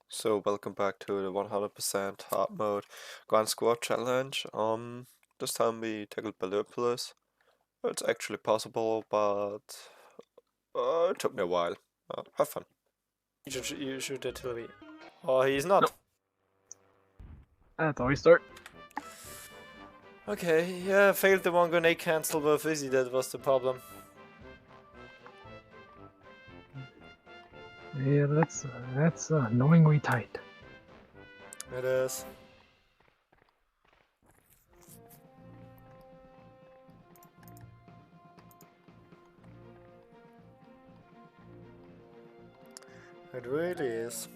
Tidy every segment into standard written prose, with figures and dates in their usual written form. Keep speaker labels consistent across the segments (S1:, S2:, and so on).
S1: So welcome back to the 100% hard mode Grunt Squad challenge. This time we tackled Bellyopolis. It's actually possible, but it took me a while. Have fun. You shoot it till we. Oh, he's not.
S2: Nope. That's how we start.
S1: Okay, yeah, failed the one grenade cancel with Izzy. That was the problem.
S2: Yeah, that's annoyingly tight.
S1: It is. It really is.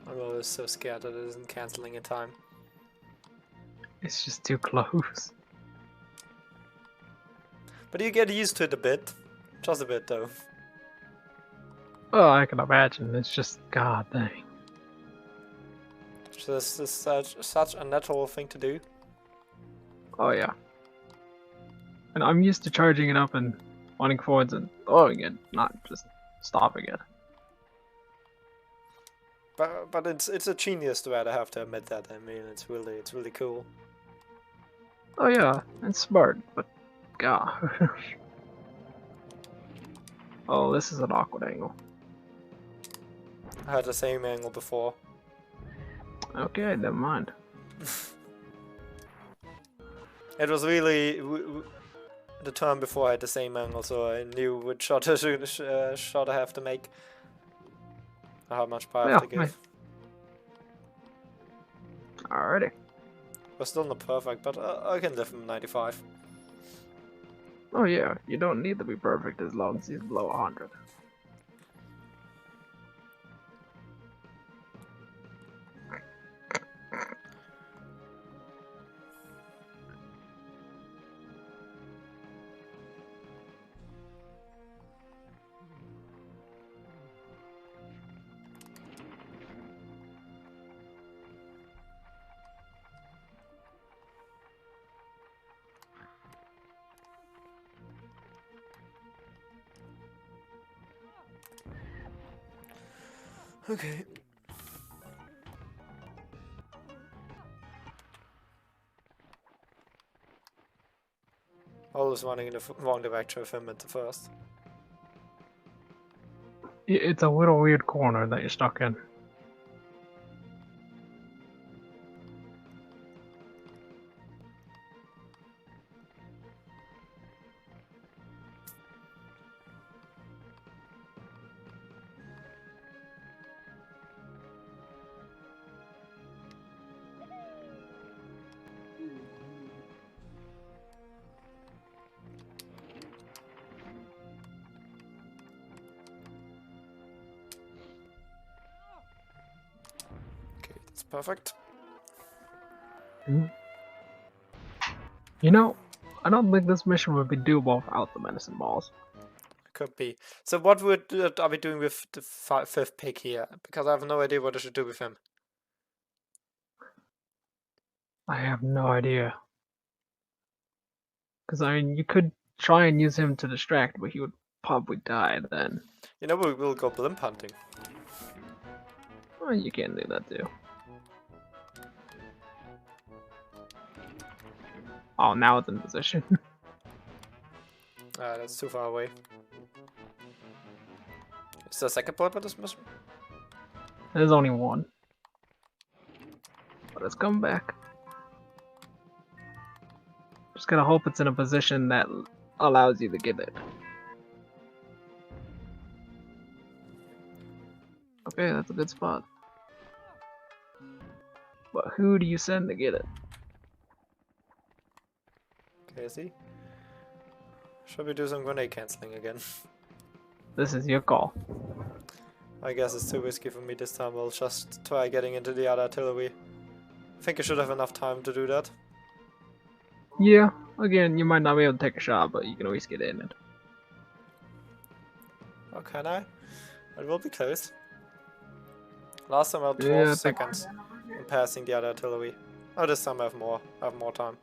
S1: I'm always so scared that it isn't canceling in time.
S2: It's just too close.
S1: But you get used to it a bit. Just a bit though.
S2: Oh, I can imagine. It's just god dang.
S1: This is such a natural thing to do.
S2: Oh yeah. And I'm used to charging it up and running forwards and throwing it, not just stopping it.
S1: But it's a genius thread, I have to admit that. I mean, it's really cool.
S2: Oh yeah, it's smart, but god. Oh, this is an awkward angle.
S1: I had the same angle before.
S2: Okay, never mind.
S1: It was really the turn before I had the same angle, so I knew which shot shot I have to make. How much power I have to give.
S2: Alrighty.
S1: We're still not perfect, but I can live from 95.
S2: Oh yeah, you don't need to be perfect as long as he's below 100.
S1: Okay. Always running in the wrong direction with him at the first.
S2: It's a little weird corner that you're stuck in.
S1: Okay, that's perfect.
S2: You know, I don't think this mission would be doable without the medicine balls.
S1: Could be. So what are we doing with the fifth pick here? Because I have no idea what I should do with him.
S2: I have no idea. Because, I mean, you could try and use him to distract, but he would probably die then.
S1: You know, we will go blimp hunting.
S2: Well, you can do that too. Oh, now it's in position.
S1: That's too far away. Is there a second point for this mission?
S2: There's only one. But it's come back. Just gotta hope it's in a position that allows you to get it. Okay, that's a good spot. But who do you send to get it?
S1: Okay, see? Should we do some grenade cancelling again?
S2: This is your call.
S1: I guess it's too risky for me this time. We'll just try getting into the other artillery. I think I should have enough time to do that.
S2: Yeah, again, you might not be able to take a shot, but you can always get in it.
S1: Oh, can I? It will be close. Last time I had 12
S2: Yeah, I think-
S1: seconds in passing the other artillery. Oh, this time I have more. I have more time.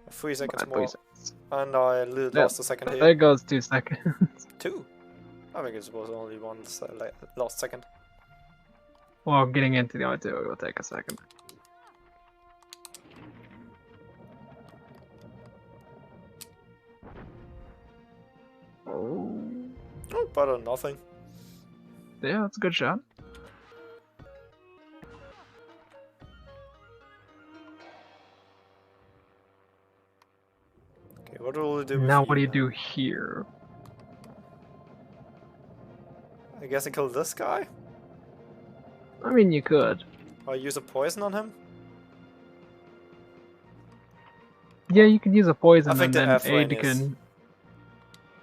S1: I have 3 seconds more.
S2: 3 seconds.
S1: And I lost a second here.
S2: There goes 2 seconds.
S1: 2? I think it was only one last second.
S2: Well, getting into the artillery will take a second. Oh.
S1: Oh, better than nothing.
S2: Yeah, that's a good shot.
S1: Okay, what will we do with
S2: Now
S1: you
S2: what do you
S1: now?
S2: do here?
S1: I guess I kill this guy?
S2: I mean, you could.
S1: Or use a poison on him?
S2: Yeah, you could use a poison
S1: I think
S2: and
S1: the
S2: then
S1: F lane
S2: aid
S1: is-
S2: can...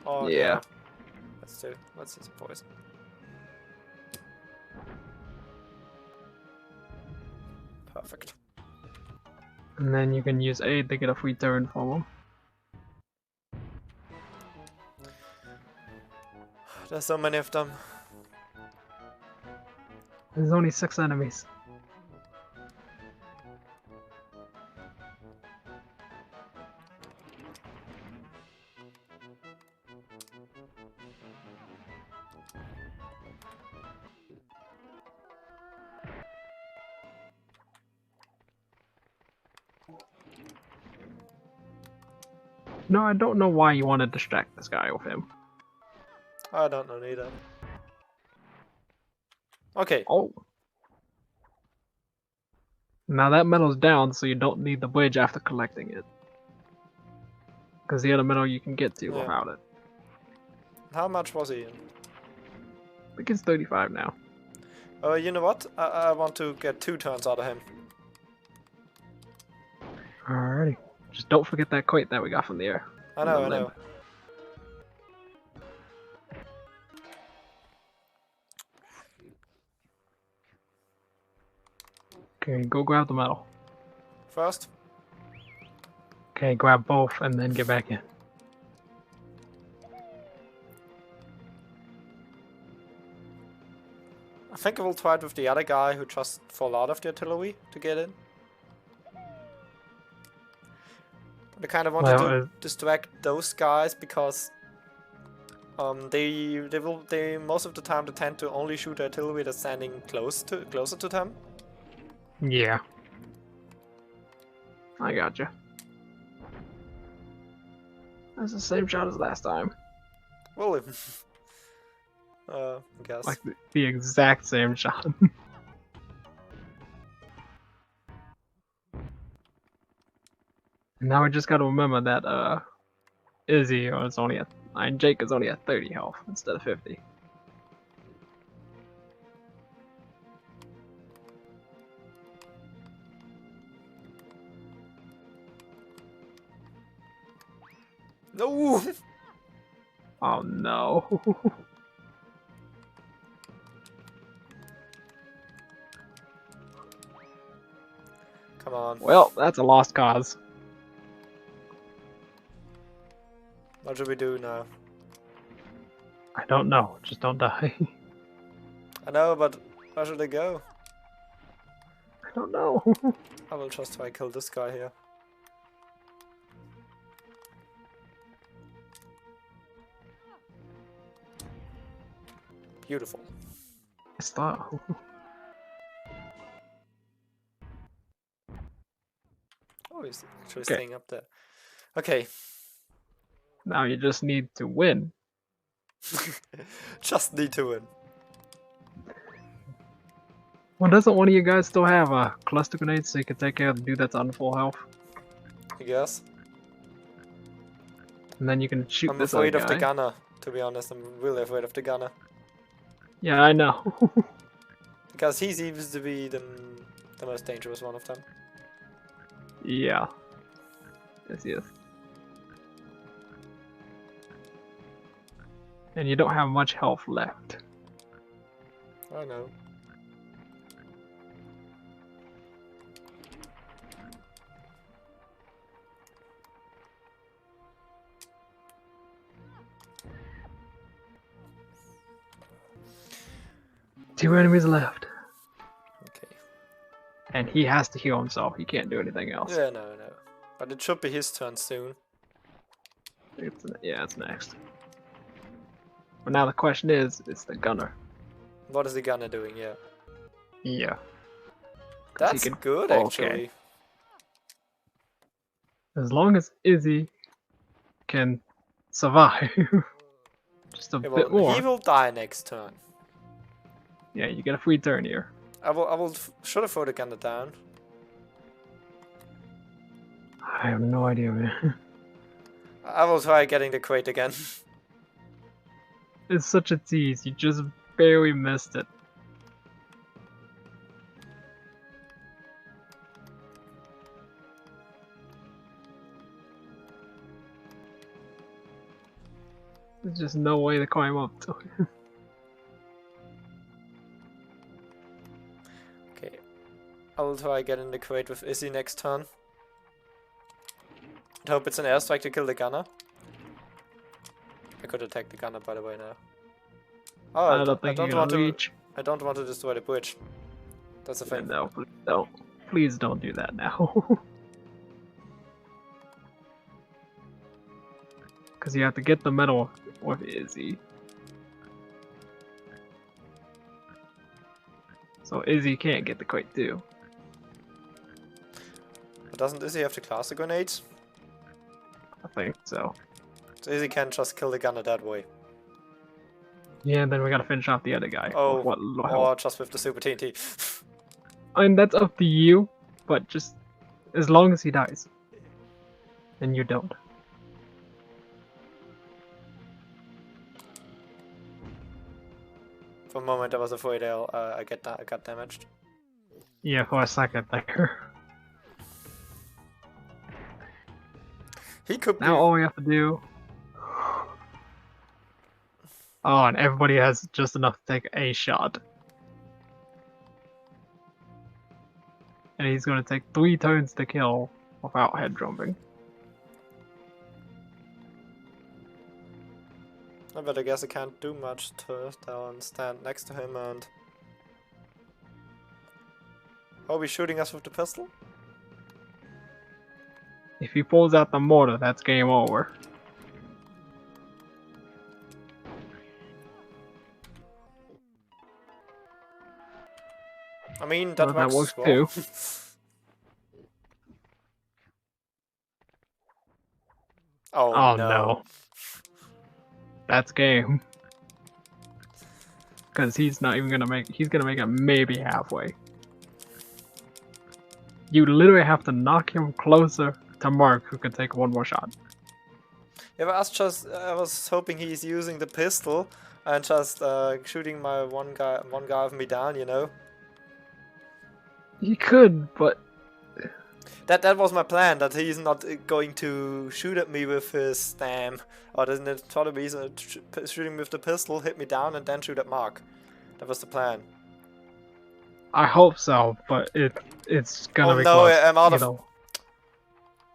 S1: Oh,
S2: Yeah.
S1: Let's use a poison. Perfect.
S2: And then you can use aid to get a free turn for them.
S1: There's so many of them.
S2: There's only 6 enemies. No, I don't know why you want to distract this guy with him.
S1: I don't know neither. Okay.
S2: Oh. Now that metal's down, so you don't need the bridge after collecting it. Because the other metal you can get to
S1: Yeah.
S2: without it.
S1: How much was he in?
S2: I think it's 35 now.
S1: You know what? I want to get 2 turns out of him.
S2: Alrighty. Just don't forget that crate that we got from the air.
S1: I know, I
S2: From the
S1: know.
S2: limb. Okay, go grab the metal.
S1: First,
S2: Okay, grab both and then get back in.
S1: I think I will try it with the other guy who just fell out of the artillery to get in. I kind of wanted
S2: Well,
S1: to distract those guys because they most of the time they tend to only shoot artillery that's standing closer to them.
S2: Yeah. I gotcha. That's the same shot as last time.
S1: Well, I guess.
S2: Like the exact same shot. Now I just gotta remember that Izzy is only at Jake is only at 30 health instead of 50.
S1: No.
S2: Oh no.
S1: Come on.
S2: Well, that's a lost cause.
S1: What should we do now?
S2: I don't know. Just don't die.
S1: I know, but where should I go?
S2: I don't know.
S1: I will just try kill this guy here. Beautiful.
S2: Stop.
S1: Oh, he's actually
S2: Okay.
S1: staying up there. Okay.
S2: Now you just need to win.
S1: Just need to win.
S2: Well, doesn't one of you guys still have a cluster grenade so you can take care of the dude that's on full health?
S1: I guess.
S2: And then you can shoot
S1: I'm
S2: this
S1: afraid
S2: other
S1: of the
S2: guy.
S1: gunner, to be honest. I'm really afraid of the gunner.
S2: Yeah, I know.
S1: Because he seems to be the most dangerous one of them.
S2: Yeah. Yes, yes. And you don't have much health left.
S3: I know.
S2: Two enemies left.
S3: Okay.
S2: And he has to heal himself. He can't do anything else.
S3: Yeah, no. But it should be his turn soon.
S2: It's next. But now the question is, it's the gunner.
S3: What is the gunner doing? Yeah.
S2: Yeah.
S3: That's good, actually.
S2: As long as Izzy can survive just a bit more.
S3: He will die next turn.
S2: Yeah, you get a free turn here.
S3: Should have thrown the gunner down.
S2: I have no idea, man.
S3: I will try getting the crate again.
S2: It's such a tease. You just barely missed it. There's just no way to climb up to it.
S3: Okay. I will try getting the crate with Izzy next turn. I hope it's an airstrike to kill the gunner. I could attack the gunner, by the way, now. Oh,
S2: I don't think you're gonna reach.
S3: I don't want to destroy the bridge. That's the thing.
S2: No, please don't. Please don't do that now. Because you have to get the medal with Izzy. So Izzy can't get the crate too.
S3: But doesn't Izzy have to class the grenades?
S2: I think so.
S3: So Izzy can just kill the gunner that way.
S2: Yeah, then we gotta finish off the other guy.
S3: Oh,
S2: or
S3: just with the super TNT.
S2: I mean, that's up to you, but just as long as he dies. And you don't.
S3: For a moment, I was afraid I got damaged.
S2: Yeah, for a second there.
S3: He could
S2: Now all we have to do... Oh, and everybody has just enough to take a shot. And he's gonna take 3 turns to kill without head jumping.
S3: But I guess I can't do much to stand next to him and... Oh, he's shooting us with the pistol?
S2: If he pulls out the mortar, that's game over.
S3: I mean, that works well.
S2: too.
S3: Oh
S2: no. That's game. Because he's not even gonna make... He's gonna make it maybe halfway. You literally have to knock him closer to Mark, who can take one more shot.
S3: Yeah, but I was hoping he's using the pistol and just shooting my one guy of me down, you know?
S2: He could, but...
S3: That was my plan, that he's not going to shoot at me with his stam. Or doesn't it probably he's shooting with the pistol, hit me down, and then shoot at Mark. That was the plan.
S2: I hope so, but it's gonna be
S3: no,
S2: close.
S3: I'm out of...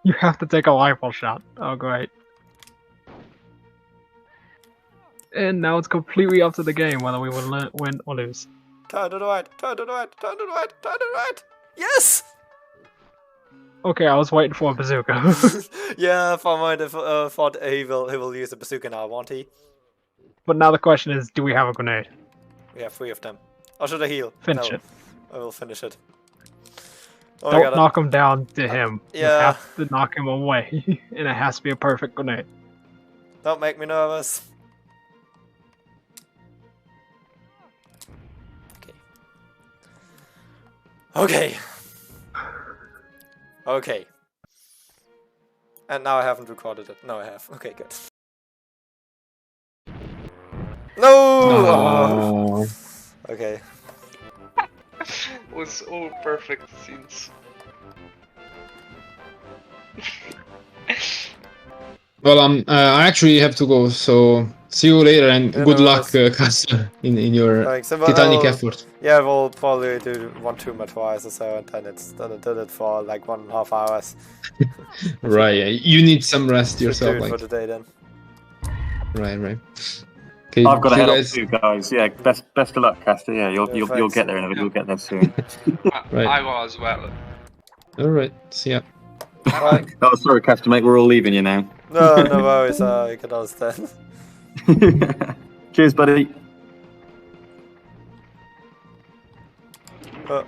S2: You have to take a rifle shot. Oh, great. And now it's completely up to the game whether we will win or lose.
S3: Turn to the right, turn to the right, turn to the right, turn to the right! Yes!
S2: Okay, I was waiting for a bazooka.
S3: Yeah, for a moment I thought he will use a bazooka now, won't he?
S2: But now the question is, do we have a grenade?
S3: We have 3 of them. Or should I heal?
S2: Finish it.
S3: I will finish it. Oh,
S2: don't knock him down to him.
S3: Yeah.
S2: You have to knock him away. And it has to be a perfect grenade.
S3: Don't make me nervous. Okay. Okay. And now I haven't recorded it. No, I have. Okay, good. No!
S4: Oh.
S3: Okay.
S4: Was all perfect scenes.
S5: Well, I actually have to go, so See you later and
S3: Yeah,
S5: good
S3: no
S5: luck,
S3: worries.
S5: Castle, in your
S3: Thanks.
S5: titanic effort.
S3: Yeah, we'll probably do 1 2 or twice or so, and then I did it for like 1.5 hours.
S5: Right, yeah. You need some rest
S3: Should do
S5: yourself,
S3: it for
S5: like.
S3: today then.
S5: Right. Okay,
S6: I've got to
S5: see you
S6: head off
S5: guys.
S6: too, guys. Yeah, best of luck, Caster. Yeah, you'll
S3: thanks.
S6: get there, and you'll get there soon.
S5: Right.
S4: I will as well.
S5: Alright, see ya.
S3: Bye.
S6: Oh, sorry, Caster, mate. We're all leaving you now.
S3: No, no worries. I can understand.
S6: Cheers, buddy.
S3: Uh,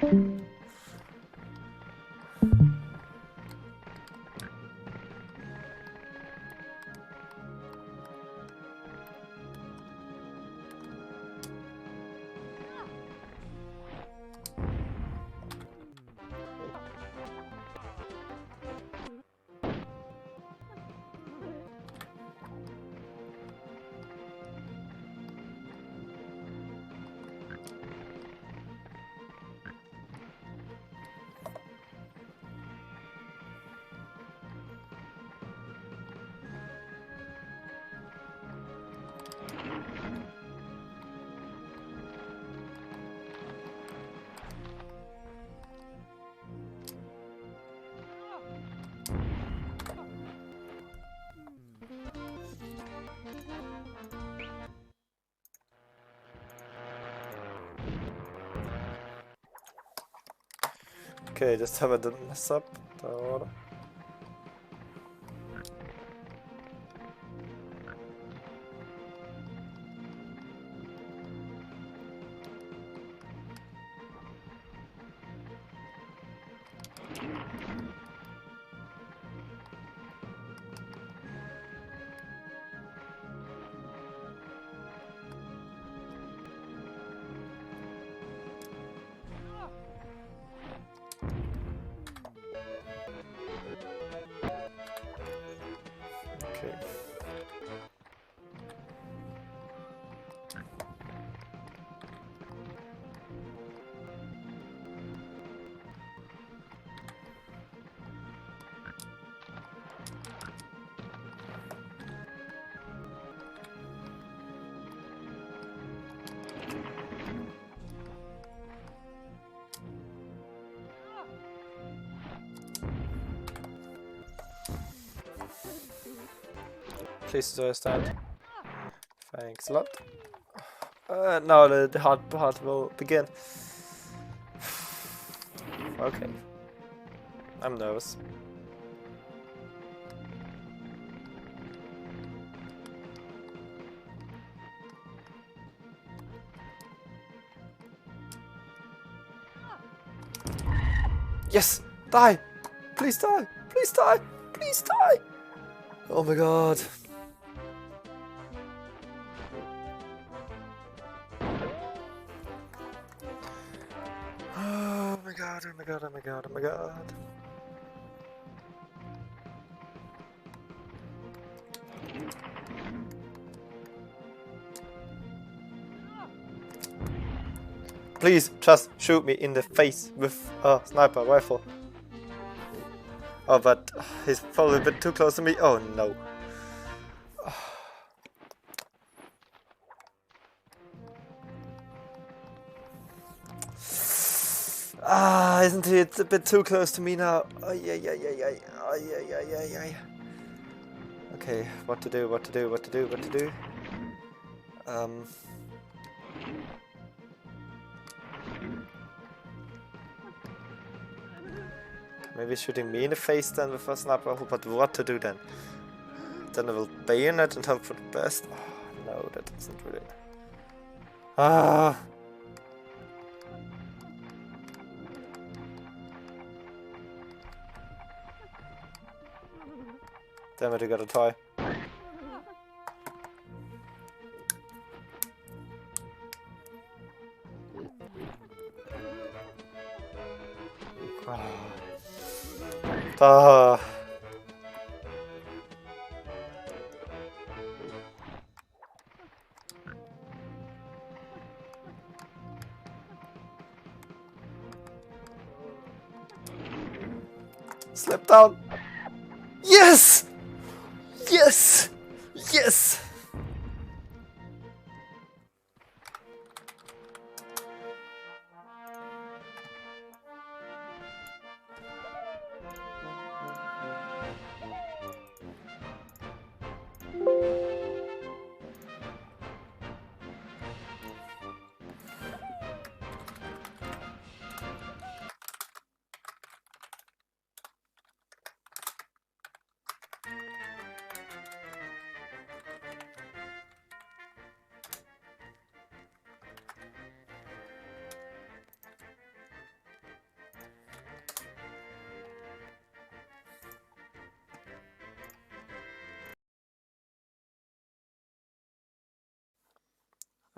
S3: okay, just have I didn't mess up the order. Okay. Please do I stand. Thanks a lot. Now the hard part will begin. Okay. I'm nervous. Yes! Die! Please die! Please die! Please die! Oh my god. Oh my god, oh my god, oh my god, oh my god. Please just shoot me in the face with a sniper rifle. Oh, but he's probably a bit too close to me. Oh no. Ah, isn't he? It's a bit too close to me now. Ay, ay, ay, ay, ay. Ay, ay, ay, ay, ay. Okay, what to do, what to do, what to do, what to do. Maybe shooting me in the face then with a sniper rifle, but what to do then? Then I will bayonet and hope for the best. Oh, no, that isn't really... Ah! Damn it, I got a tie. Ah. Slip down. Yes! Yes! Yes!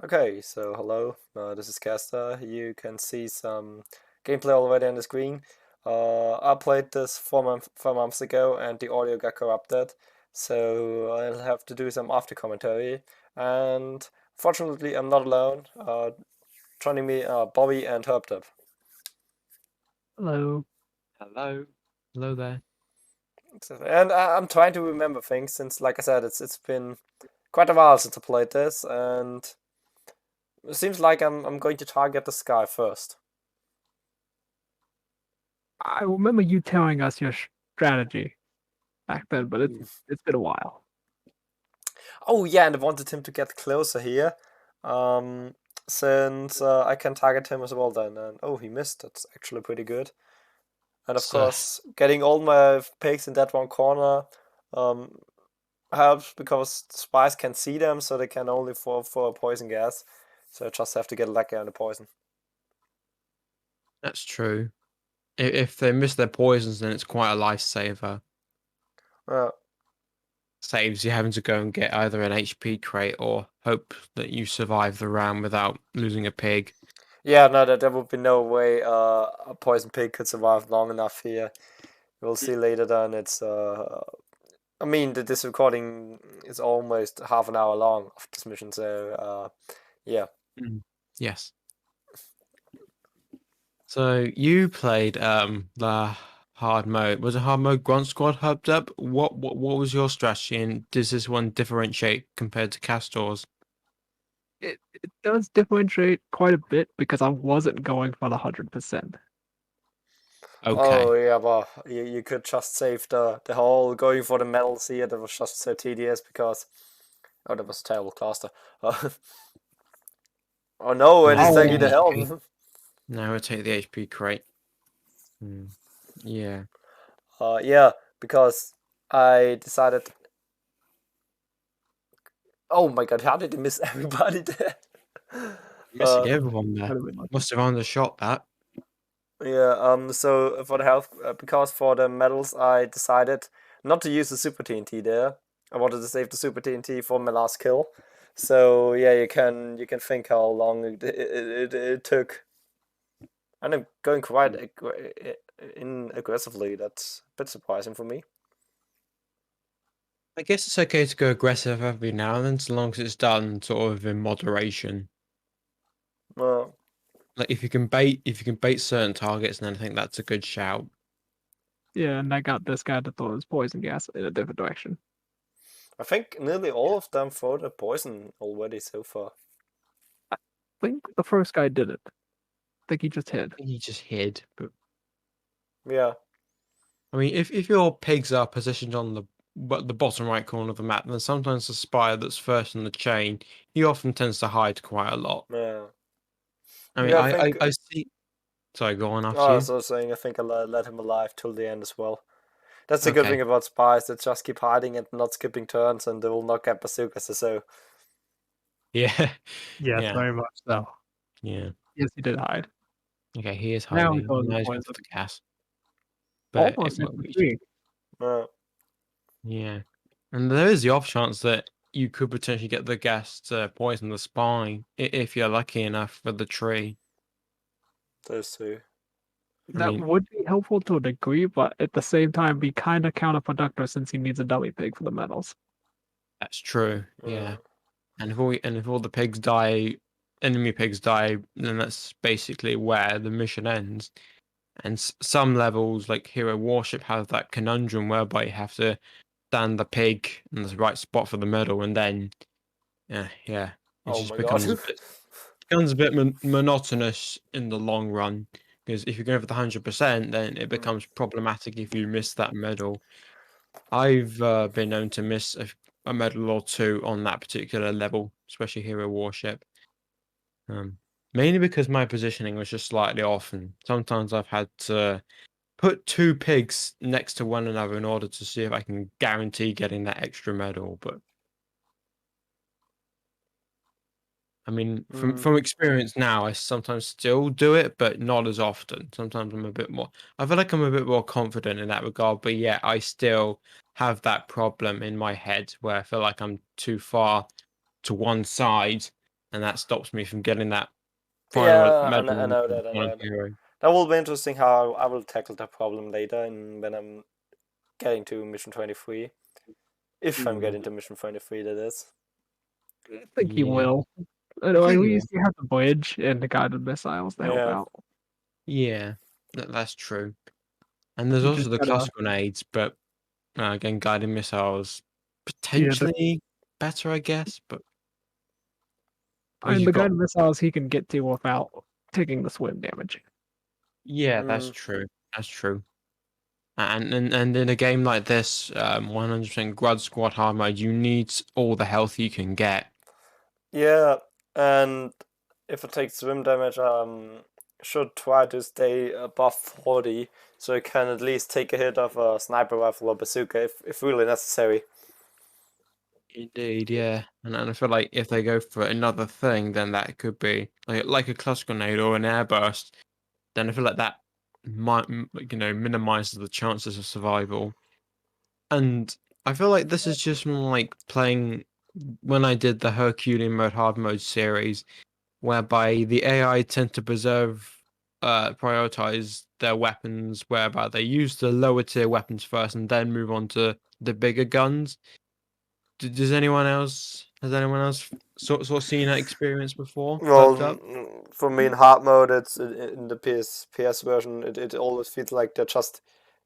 S3: Okay, so hello, this is Caster. You can see some gameplay already on the screen. I played this 4 months ago and the audio got corrupted, so I'll have to do some after commentary. And fortunately, I'm not alone. Joining me are Bobby and Herbtip.
S2: Hello.
S7: Hello. Hello there.
S3: And I'm trying to remember things since, like I said, it's been quite a while since I played this, and it seems like I'm going to target the sky first.
S2: I remember you telling us your strategy back then, but it's been a while.
S3: Oh yeah, and I wanted him to get closer here, since I can target him as well then. And oh, he missed. That's actually pretty good. And of
S7: So-
S3: course, getting all my pigs in that one corner helps because the spies can see them, so they can only fall for poison gas. So I just have to get lucky on the poison.
S7: That's true. If they miss their poisons, then it's quite a lifesaver. Saves you having to go and get either an HP crate or hope that you survive the round without losing a pig.
S3: Yeah, no, there would be no way a poison pig could survive long enough here. We'll see later then. It's I mean, this recording is almost half an hour long of this mission, so yeah.
S7: Yes. So you played the hard mode. Was it hard mode Grunt Squad hubbed up? What was your strategy, and does this one differentiate compared to Castor's?
S2: It does differentiate quite a bit because I wasn't going for the 100%.
S7: Okay.
S3: Oh yeah, but you could just save the whole going for the medals here. That was just so tedious because that was a terrible cluster. Oh no, and it's
S7: Oh,
S3: taking the
S7: okay.
S3: helm.
S7: Now we'll take the HP crate. Yeah.
S3: Yeah, because I decided. Oh my god, how did he miss everybody there?
S7: Missing everyone there.
S2: Kind of like-
S7: Must have undershot that.
S3: Yeah, so for the health, because for the medals, I decided not to use the Super TNT there. I wanted to save the Super TNT for my last kill. So yeah, you can think how long it took. And I'm going quite aggressively. That's a bit surprising for me.
S7: I guess it's okay to go aggressive every now and then, so long as it's done sort of in moderation.
S3: Well,
S7: Like if you can bait certain targets, then I think that's a good shout.
S2: Yeah, and I got this guy to throw his poison gas in a different direction.
S3: I think nearly all of them throw the poison already so far.
S2: I think the first guy did it. I think he just hid.
S7: He just hid, but
S3: Yeah.
S7: I mean, if your pigs are positioned on the bottom right corner of the map, then sometimes the spire that's first in the chain, he often tends to hide quite a lot.
S3: Yeah.
S7: I mean,
S3: Yeah, I think.
S7: I see. Sorry, go on after
S3: Oh, I
S7: you.
S3: was also saying I think I let him alive till the end as well. That's the good
S7: Okay.
S3: thing about spies. They just keep hiding and not skipping turns, and they will not get bazookas. So
S7: Yeah.
S2: Yes,
S7: Yeah.
S2: very much so.
S7: Yeah.
S2: Yes, he did hide.
S7: Okay, he is
S2: Now
S7: hiding.
S2: he throws the
S7: Now he's going
S2: poison.
S7: for the gas. But it
S2: Almost hit
S7: won't
S2: the
S7: reach.
S2: tree.
S7: Yeah. And there is the off chance that you could potentially get the gas to poison the spine if you're lucky enough with the tree.
S3: those two.
S7: I
S2: That
S7: mean,
S2: would be helpful to a degree, but at the same time be kind of counterproductive since he needs a dummy pig for the medals.
S7: that's true. Yeah. And if all the pigs die, enemy pigs die, then that's basically where the mission ends. And some levels, like Hero Warship, have that conundrum whereby you have to stand the pig in the right spot for the medal, and then, yeah, it
S3: Oh
S7: just
S3: my
S7: becomes
S3: god.
S7: a bit monotonous in the long run. Because if you're going for the 100%, then it becomes problematic if you miss that medal. I've been known to miss a medal or two on that particular level, especially Hero Warship. Mainly because my positioning was just slightly off, and sometimes I've had to put two pigs next to one another in order to see if I can guarantee getting that extra medal. But I mean, from experience now, I sometimes still do it, but not as often. Sometimes I feel like I'm a bit more confident in that regard, but yeah, I still have that problem in my head where I feel like I'm too far to one side, and that stops me from getting that final
S3: Yeah, I
S7: medal.
S3: know that. I know that.
S7: Hero.
S3: That will be interesting how I will tackle that problem later, and when I'm getting to mission 23. If I'm getting to mission 23, that is.
S2: I think he
S7: Yeah.
S2: will.
S7: I
S2: At
S7: think he
S2: least you have the bridge and the guided missiles to help
S3: Yeah.
S2: out.
S7: Yeah, that's true. And there's
S2: You
S7: also
S2: just
S7: the
S2: gotta-
S7: cluster grenades, but again, guided missiles
S2: Yeah,
S7: potentially better, I guess. But
S2: I mean,
S7: you've
S2: the
S7: got
S2: guided missiles he can get to without taking the swim damage.
S7: yeah, that's
S3: Mm.
S7: true. That's true. And in a game like this, 100% Grud Squad hard mode, you need all the health you can get.
S3: Yeah, and if I take swim damage, should try to stay above 40, so I can at least take a hit of a sniper rifle or bazooka if really necessary.
S7: Indeed, yeah. And I feel like if they go for another thing, then that could be like a cluster grenade or an airburst. Then I feel like that might minimizes the chances of survival. And I feel like this is just like playing when I did the Herculean mode hard mode series, whereby the AI tend to prioritize their weapons, whereby they use the lower tier weapons first and then move on to the bigger guns. Does anyone else has anyone else sort of seen that experience before?
S3: Well,
S7: Popped up?
S3: for me in hard mode, it's in the PS version. It always feels like they're just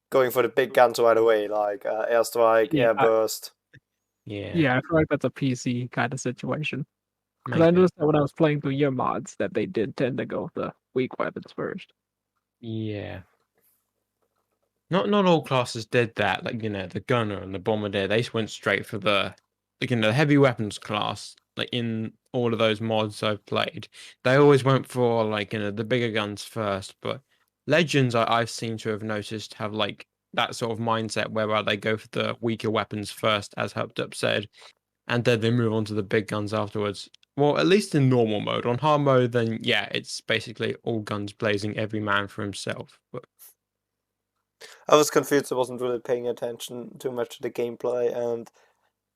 S3: going for the big guns right away, like airstrike,
S2: Yeah,
S3: airburst.
S7: Yeah,
S2: Yeah, I feel like that's a PC kind of situation. Because I
S7: maybe.
S2: noticed that when I was playing through your mods, that they did tend to go with the weak weapons first.
S7: Yeah. Not all classes did that. Like the gunner and the bombardier, they went straight for the the heavy weapons class. Like in all of those mods I've played, they always went for the bigger guns first. But legends I've seen to have noticed have like that sort of mindset whereby they go for the weaker weapons first, as Helped Up said, and then they move on to the big guns afterwards. Well, at least in normal mode. On hard mode, then yeah, it's basically all guns blazing, every man for himself. But
S3: I was confused. I wasn't really paying attention too much to the gameplay, and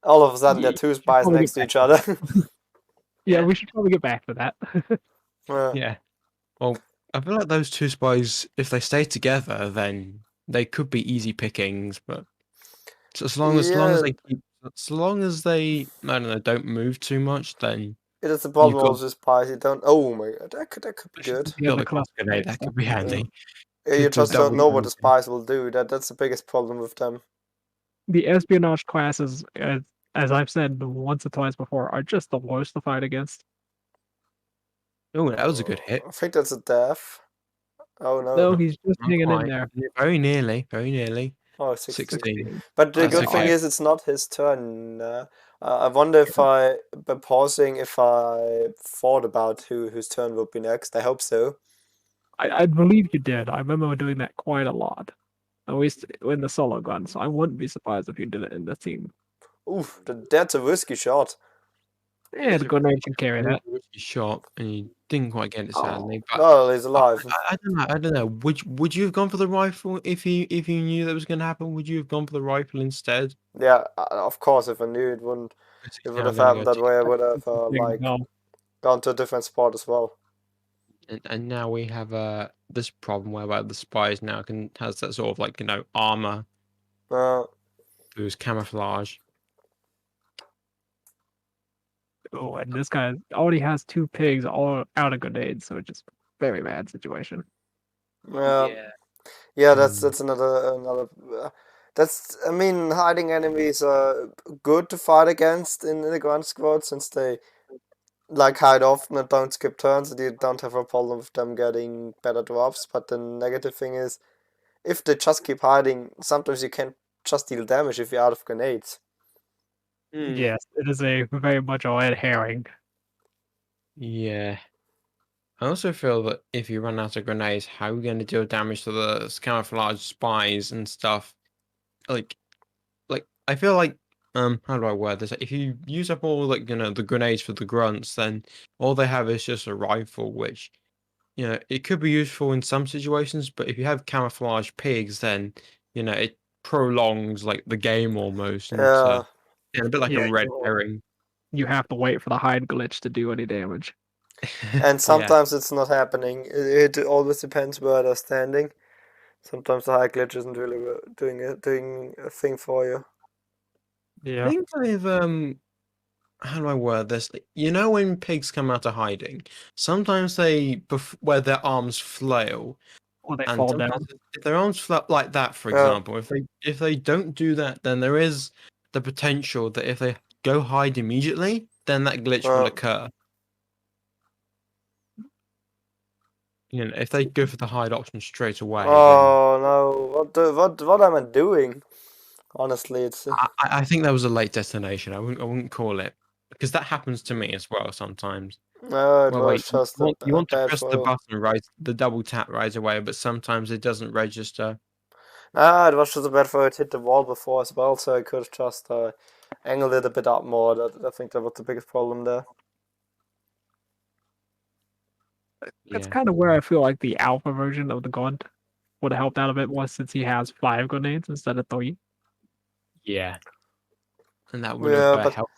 S3: all of a sudden there
S2: Yeah,
S3: are two
S2: we should
S3: spies
S2: probably
S3: next
S2: get
S3: to each
S2: back
S3: other.
S2: Yeah, we should probably get back to that.
S7: yeah. Well, I feel like those two spies, if they stay together, then they could be easy pickings. But as long as
S3: Yeah,
S7: they keep, as long as they, I don't know, don't move too much, then
S3: it is the
S7: you've
S3: problem
S7: got
S3: with the spies. You don't. Oh my god, that could be good.
S2: Yeah,
S7: got
S2: the
S7: the cluster
S2: cluster
S7: grenade.
S2: grenades
S7: That could be handy.
S3: Yeah, you
S7: Could
S3: just don't
S7: double
S3: know what the
S7: damage.
S3: spies will do. That's the biggest problem with them.
S2: The espionage classes, as I've said once or twice before, are just the worst to fight against.
S7: Oh, that was a good hit.
S3: I think that's a death. Oh no.
S2: No, he's just
S7: Not
S2: hanging in
S7: quite.
S2: there.
S7: Very nearly. Very nearly.
S3: Oh, 16.
S7: 16.
S3: But the
S7: That's
S3: good thing
S7: okay.
S3: is it's not his turn. I wonder if by pausing, if I thought about whose turn would be next. I hope so.
S2: I believe you did. I remember doing that quite a lot. At least in the solo gun, so I wouldn't be surprised if you did it in the team.
S3: Oof, that's a risky shot.
S2: Yeah, the grenade can carry that.
S7: Risky shot, and you didn't quite get it, sadly. But
S3: No, he's alive.
S7: I don't know. I don't know. Would you have gone for the rifle if you knew that was going to happen? Would you have gone for the rifle instead?
S3: Yeah, of course. If I knew it wouldn't, it would
S7: Now I'm
S3: have
S7: going to
S3: happened
S7: go
S3: that way. I would have
S2: Big no.
S3: gone to a different spot as well.
S7: and now we have this problem whereby the spies now has that sort of armor
S3: Uh,
S7: through his camouflage.
S2: Oh, and this guy already has 2 pigs all out of grenades, so it's just very bad situation.
S3: yeah, that's another. That's I mean, hiding enemies are good to fight against in the Grunt Squad since they hide often and don't skip turns, and you don't have a problem with them getting better drops. But the negative thing is, if they just keep hiding, sometimes you can't just deal damage if you're out of grenades.
S2: Yes, it is a very much a red herring.
S7: Yeah. I also feel that if you run out of grenades, how are you going to deal damage to the camouflage spies and stuff? Like, I feel like how do I word this? If you use up all the grenades for the grunts, then all they have is just a rifle, which it could be useful in some situations, but if you have camouflage pigs, then it prolongs the game almost into
S3: Yeah,
S7: a bit like a
S2: Yeah,
S7: red herring.
S2: you have to wait for the hide glitch to do any damage.
S3: And
S7: Yeah.
S3: sometimes it's not happening. It always depends where they're standing. Sometimes the high glitch isn't really doing a thing for you.
S7: I
S2: Yeah.
S7: think I've how do I word this? You know when pigs come out of hiding, sometimes they where their arms flail,
S2: Or they
S7: and
S2: fall
S7: sometimes
S2: down.
S7: if their arms flap like that, for
S3: Yeah.
S7: example, if they don't do that, then there is the potential that if they go hide immediately, then that glitch will occur. You know, if they go for the hide option straight away, then
S3: Oh no! What am I doing? Honestly, it's
S7: I think that was a late destination. I wouldn't call it because that happens to me as well sometimes.
S3: no. It
S7: Well,
S3: was
S7: wait,
S3: just
S7: you
S3: a
S7: want to
S3: bad
S7: press the
S3: throw.
S7: button right, the double tap right away, but sometimes it doesn't register.
S3: Ah, it was just a bad throw. It hit the wall before as well, so I could have just angled it a bit up more. I think that was the biggest problem there.
S2: That's
S7: Yeah,
S2: kind of where I feel like the alpha version of the Grunt would have helped out a bit more since he has 5 grenades instead of 3.
S7: yeah, and that would have
S3: Yeah, but
S7: helped.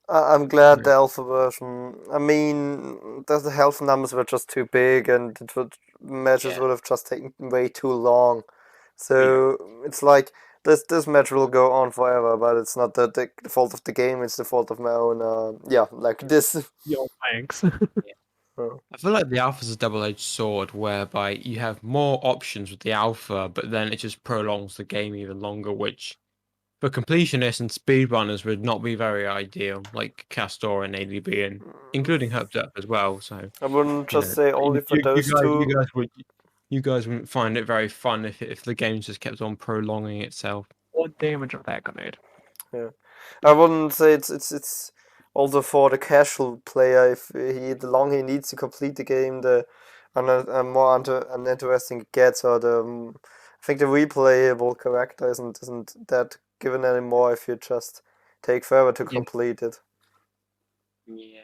S3: I'm glad the
S7: Right.
S3: alpha version. I mean, the health numbers were just too big, and matches
S7: Yeah.
S3: would have just taken way too long.
S7: Yeah.
S3: So it's like this match will go on forever, but it's not the fault of the game; it's the fault of my own. Yeah, like this.
S2: Yo, thanks.
S3: Oh.
S7: I feel like the alpha's a double-edged sword, whereby you have more options with the alpha, but then it just prolongs the game even longer, which for completionists and speedrunners would not be very ideal, like Castor and ADB, and including Herb Up as well. So
S3: I wouldn't
S7: you
S3: just
S7: know,
S3: say only for those two.
S7: you guys wouldn't find it very fun if the game just kept on prolonging itself.
S2: 1 damage of that grenade.
S3: Yeah, I wouldn't say it's also for the casual player. If the longer he needs to complete the game, the more uninteresting it gets. Or I think the replayable character isn't that given anymore if you just take forever to
S7: Yeah.
S3: complete it.
S7: Yeah.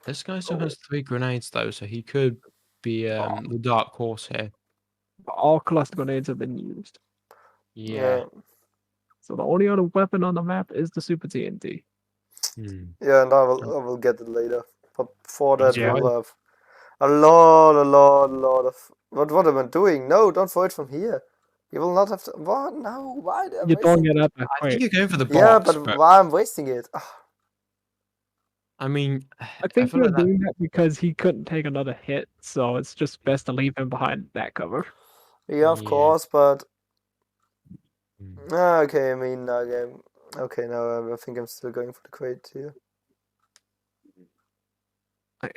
S7: This guy still has 3 grenades though, so he could be the dark horse here.
S2: All cluster grenades have been used.
S7: Yeah.
S2: So the only other weapon on the map is the Super TNT.
S3: Yeah, and I will get it later. But before that,
S2: Yeah.
S3: we'll have a lot of. What am I doing? No, don't throw it from here. You will not have to. What? No, why am I
S2: You're throwing
S3: wasting?
S2: it at the
S7: I think
S2: crate.
S7: you're going for the
S3: Yeah,
S7: box,
S3: but
S7: but
S3: why I'm wasting it?
S7: I mean,
S2: I
S7: I
S2: think
S7: feel
S2: you're
S7: like that.
S2: doing that because he couldn't take another hit, so it's just best to leave him behind that cover.
S3: Yeah, of
S7: Yeah.
S3: course, but
S7: Mm.
S3: okay. I mean, okay. No, I think I'm still going for the crate here.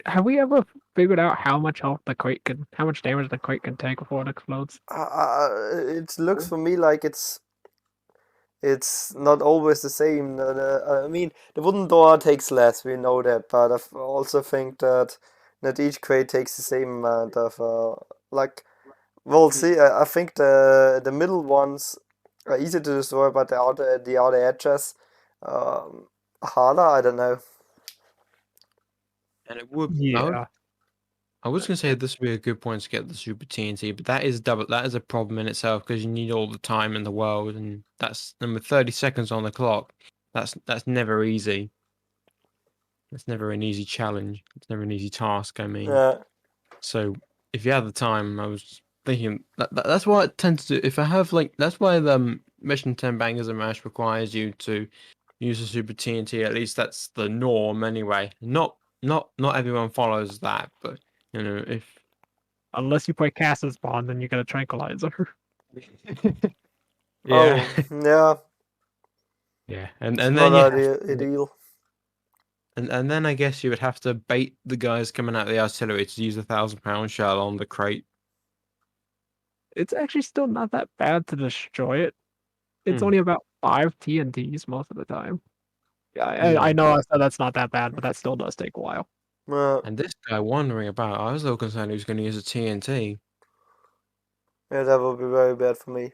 S2: Have we ever figured out how much health the crate can, how much damage the crate can take before it explodes?
S3: It looks for me like it's not always the same. I mean, the wooden door takes less. We know that, but I also think that not each crate takes the same amount of like. We'll see. I think the middle ones are easy to destroy, but the outer edges harder. I don't know.
S7: And it would.
S2: Yeah.
S7: I was gonna say this would be a good point to get the Super TNT, but that is double. That is a problem in itself because you need all the time in the world, and that's number 30 seconds on the clock. That's never easy. That's never an easy challenge. It's never an easy task. I mean,
S3: Yeah.
S7: so if you have the time, I was thinking that's why it tends to. If I have like, that's why the Mission 10 Bangers and Mash requires you to use the Super TNT. At least that's the norm anyway. Not everyone follows that, but you know if.
S2: Unless you play Cassis Spawn, then you get a tranquilizer.
S7: Yeah.
S3: Oh, yeah.
S7: Yeah,
S3: It's
S7: and
S3: not
S7: then you have
S3: ideal.
S7: and then I guess you would have to bait the guys coming out of the artillery to use a £1,000 shell on the crate.
S2: It's actually still not that bad to destroy it. It's only about 5 TNTs most of the time. Yeah, I
S7: Yeah.
S2: know I said that's not that bad, but that still does take a while.
S7: And this guy wandering about, I was a little concerned he was going to use a TNT.
S3: Yeah, that would be very bad for me.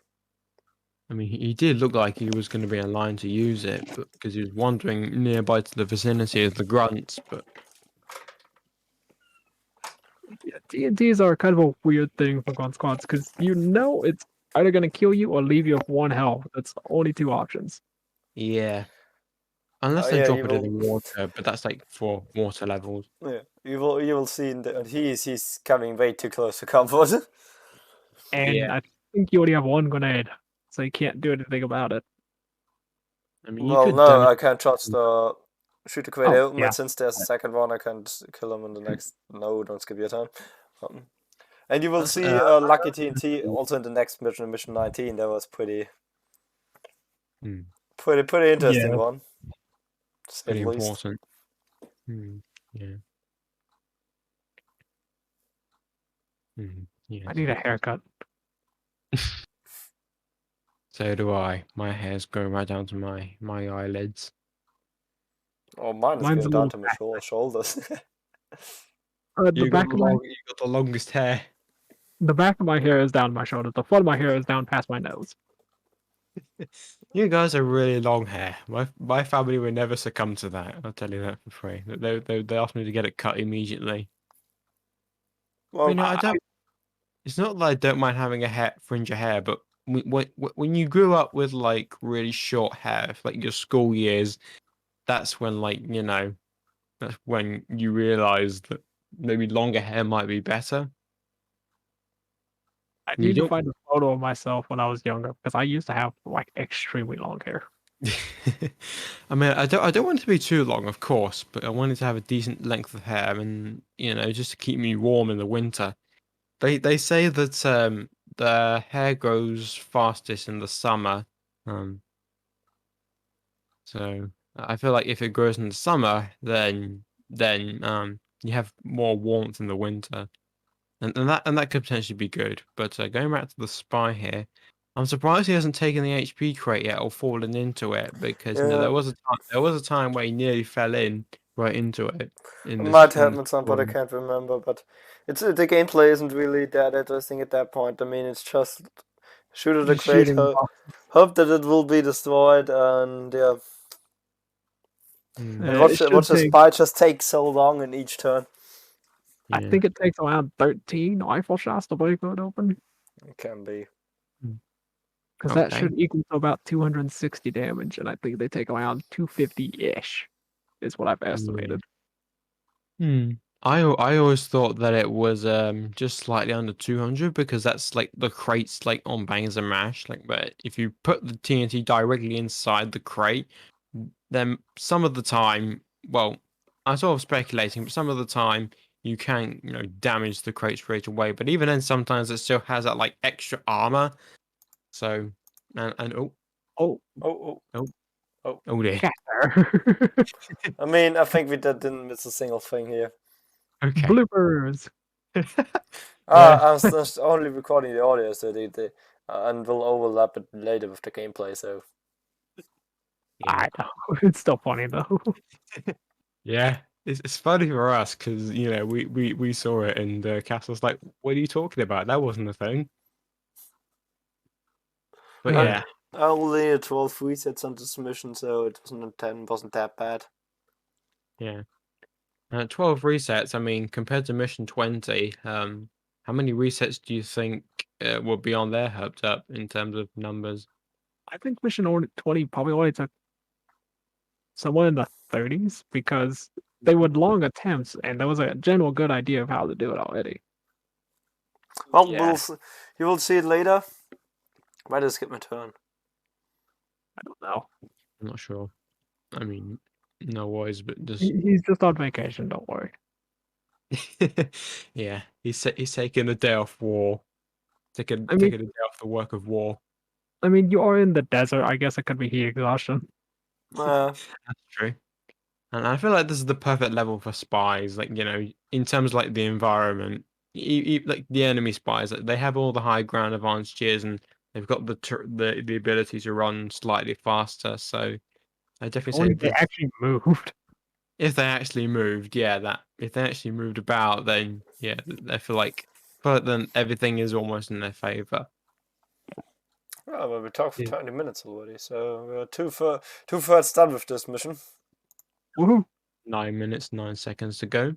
S7: I mean, he did look like he was going to be in line to use it, but because he was wandering nearby to the vicinity of the grunts. But
S2: Yeah, TNTs are kind of a weird thing for gun squads because you know it's either going to kill you or leave you with 1 health. That's the only 2 options.
S7: yeah, Unless they
S3: yeah,
S7: drop
S3: you
S7: it in the
S3: will.
S7: water, but that's like for water levels.
S3: Yeah, you will see. He's coming way too close to comfort.
S2: And
S7: Yeah.
S2: I think you only have one grenade, so you can't do anything about it.
S7: I mean, you
S3: Well,
S7: could
S3: no,
S7: damage.
S3: I can't touch the shoot the crate
S2: Oh,
S3: open,
S2: yeah.
S3: but since there's a second one, I can't kill him in the next. No, don't skip your turn. And you will
S7: That's,
S3: see Lucky TNT also in the next mission, mission 19. That was pretty
S7: Hmm,
S3: interesting
S2: Yeah.
S3: one, to say
S7: pretty
S3: the least.
S7: important. Yeah. Yeah.
S2: I need a haircut.
S7: So do I. My hair's going right down to my eyelids.
S3: Oh, mine is
S2: Mine's
S3: going
S2: a
S3: down
S2: little
S3: to my shoulders.
S2: the
S7: You got
S2: back of my
S7: you got the longest hair.
S2: the back of my hair is down my shoulders. The front of my hair is down past my nose.
S7: You guys are really long hair. My family would never succumb to that. I'll tell you that for free. They asked me to get it cut immediately.
S3: Well,
S7: You know, I don't. It's not that I don't mind having a fringe of hair, but when you grew up with like really short hair, like your school years, that's when that's when you realize that maybe longer hair might be better.
S2: I
S7: You
S2: need to
S7: don't.
S2: find a photo of myself when I was younger because I used to have like extremely long hair.
S7: I mean, I don't want it to be too long, of course, but I wanted to have a decent length of hair, and just to keep me warm in the winter. They say that the hair grows fastest in the summer. Um, so I feel like if it grows in the summer, then you have more warmth in the winter, and that could potentially be good. But going back to the spy here, I'm surprised he hasn't taken the HP crate yet or fallen into it because
S3: yeah,
S7: there was a time where he nearly fell in right into it
S3: it
S7: in this
S3: might
S7: in the
S3: happen some, but I
S7: story.
S3: can't remember. But it's the gameplay isn't really that interesting at that point. I mean, it's just shoot at the
S2: Just
S3: crate,
S2: shooting.
S3: hope that it will be destroyed, and yeah.
S7: Mm,
S3: And
S2: It should
S3: watch the
S2: take.
S3: spy just take so long in each turn.
S2: I
S7: yeah.
S2: think it takes around 13 rifle shots to break it open.
S3: It can be.
S2: Because that
S7: Okay.
S2: should equal to about 260 damage, and I think they take around 250-ish, is what I've
S7: Yeah.
S2: estimated.
S7: I always thought that it was just slightly under 200 because that's like the crates like on Bangs and Mash, like, but if you put the TNT directly inside the crate, then some of the time, well, I'm sort of speculating, but some of the time you can damage the crate straight away, but even then sometimes it still has that like extra armor. So and oh
S2: Oh,
S3: Oh,
S7: oh
S3: oh.
S7: oh dear.
S2: Cather.
S3: I mean, I think we didn't miss a single thing here.
S7: Okay.
S2: Bloopers.
S7: Yeah.
S3: I'm just only recording the audio, so and we'll overlap it later with the gameplay. So
S7: Yeah.
S2: I know. It's still funny, though.
S7: Yeah, it's funny for us because we saw it and Cass was like, "What are you talking about? That wasn't a thing." But
S3: I,
S7: yeah,
S3: I only had 12 resets on this mission, so it wasn't that bad.
S7: yeah. 12 resets. I mean, compared to mission 20, how many resets do you think will be on there hooked up in terms of numbers?
S2: I think Mission 20 probably only took someone in the 30s because they were long attempts, and there was a general good idea of how to do it already.
S3: Well,
S7: Yeah,
S3: you will see it later. Why did I skip my turn?
S2: I don't know.
S7: I'm not sure. I mean, no worries, but just
S2: He's just on vacation, don't worry.
S7: yeah, he's taking a day off war, taking
S2: I mean,
S7: taking a day off the work of war.
S2: you are in the desert. I guess it could be heat exhaustion.
S7: That's true. And I feel like this is the perfect level for spies. Like, in terms of like the environment, like the enemy spies, like, they have all the high ground advantages, and they've got the ability to run slightly faster. So I definitely say
S2: Only if they
S7: this.
S2: actually moved.
S7: If they actually moved, yeah, that if they actually moved about, then yeah, I feel like, but then everything is almost in their favor.
S3: Oh, well, we talked for
S7: Yeah.
S3: 20 minutes already, so we're two-thirds done with this mission.
S2: Woohoo!
S7: 9 minutes, 9 seconds to go.